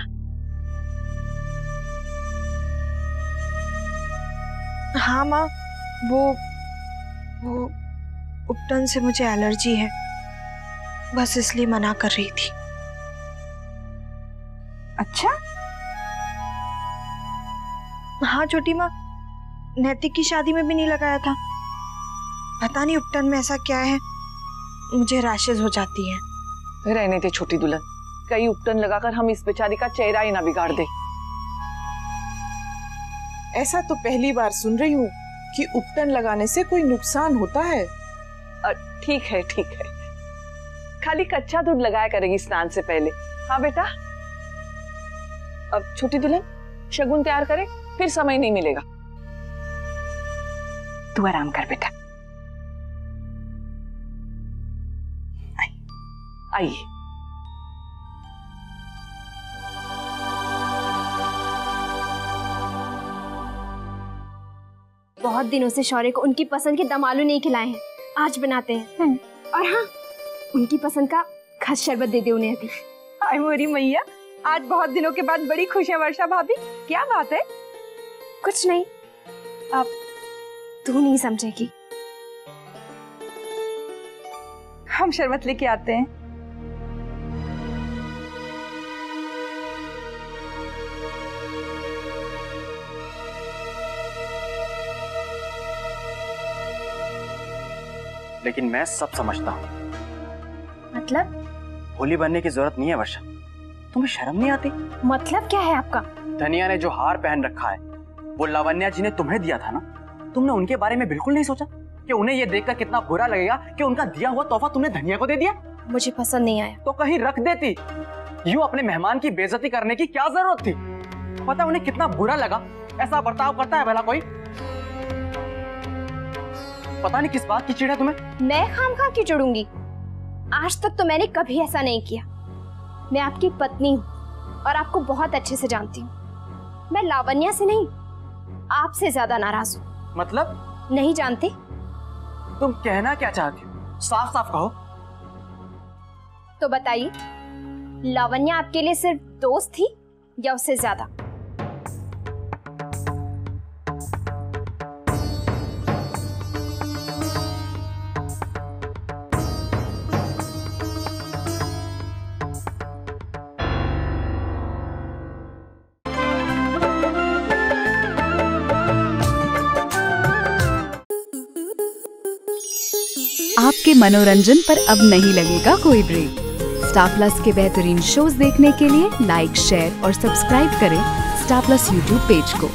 हाँ माँ, वो उपटन से मुझे एलर्जी है, बस इसलिए मना कर रही थी। अच्छा? हाँ छोटी माँ, नैतिक की शादी में भी नहीं लगाया था। पता नहीं उपटन में ऐसा क्या है, मुझे रैशेज हो जाती है। रहने दे छोटी दुल्हन, कई उपटन लगाकर हम इस बेचारी का चेहरा ही ना बिगाड़ दे। ऐसा तो पहली बार सुन रही हूँ कि उपटन लगाने से कोई नुकसान होता है। ठीक है ठीक है, खाली कच्चा दूध लगाया करेगी स्नान से पहले। हाँ बेटा, अब छोटी दुल्हन शगुन तैयार करे, फिर समय नहीं मिलेगा। तू आराम कर बेटा। आइए। बहुत दिनों से शौर्य को उनकी पसंद के दम आलू नहीं खिलाए हैं, आज बनाते हैं। और हाँ, उनकी पसंद का खस शरबत दे दे उन्हें अभी। हाय मोरी मैया, आज बहुत दिनों के बाद बड़ी खुश है वर्षा भाभी, क्या बात है? कुछ नहीं, अब तू नहीं समझेगी। हम शरबत लेके आते हैं। लेकिन मैं सब समझता हूँ। मतलब? भोली बनने की जरूरत नहीं है वर्षा, तुम्हें शर्म नहीं आती? मतलब क्या है आपका? धनिया ने जो हार पहन रखा है वो लावण्या जी ने तुम्हें दिया था ना। तुमने उनके बारे में बिल्कुल नहीं सोचा कि उन्हें ये देखकर कितना बुरा लगेगा कि उनका दिया हुआ तोहफा तुमने धनिया को दे दिया? मुझे पसंद नहीं आया। तो कहीं रख देती। यूं अपने मेहमान की बेइज्जती करने की क्या जरूरत थी? पता उन्हें कितना बुरा लगा। ऐसा बर्ताव करता है भला कोई? पता नहीं किस बात की चिढ़ है तुम्हें। मैं खामखा क्यों चिढ़ूंगी? आज तक तो मैंने कभी ऐसा नहीं किया। मैं आपकी पत्नी हूँ और आपको बहुत अच्छे से जानती हूँ। मैं लावण्या से नहीं, आपसे ज्यादा नाराज हूँ। मतलब? नहीं जानते? तुम कहना क्या चाहती हो? साफ साफ कहो। तो बताइए, लावण्या आपके लिए सिर्फ दोस्त थी या उससे ज्यादा? आपके मनोरंजन पर अब नहीं लगेगा कोई ब्रेक। स्टार प्लस के बेहतरीन शोज देखने के लिए लाइक, शेयर और सब्सक्राइब करें स्टार प्लस यूट्यूब पेज को।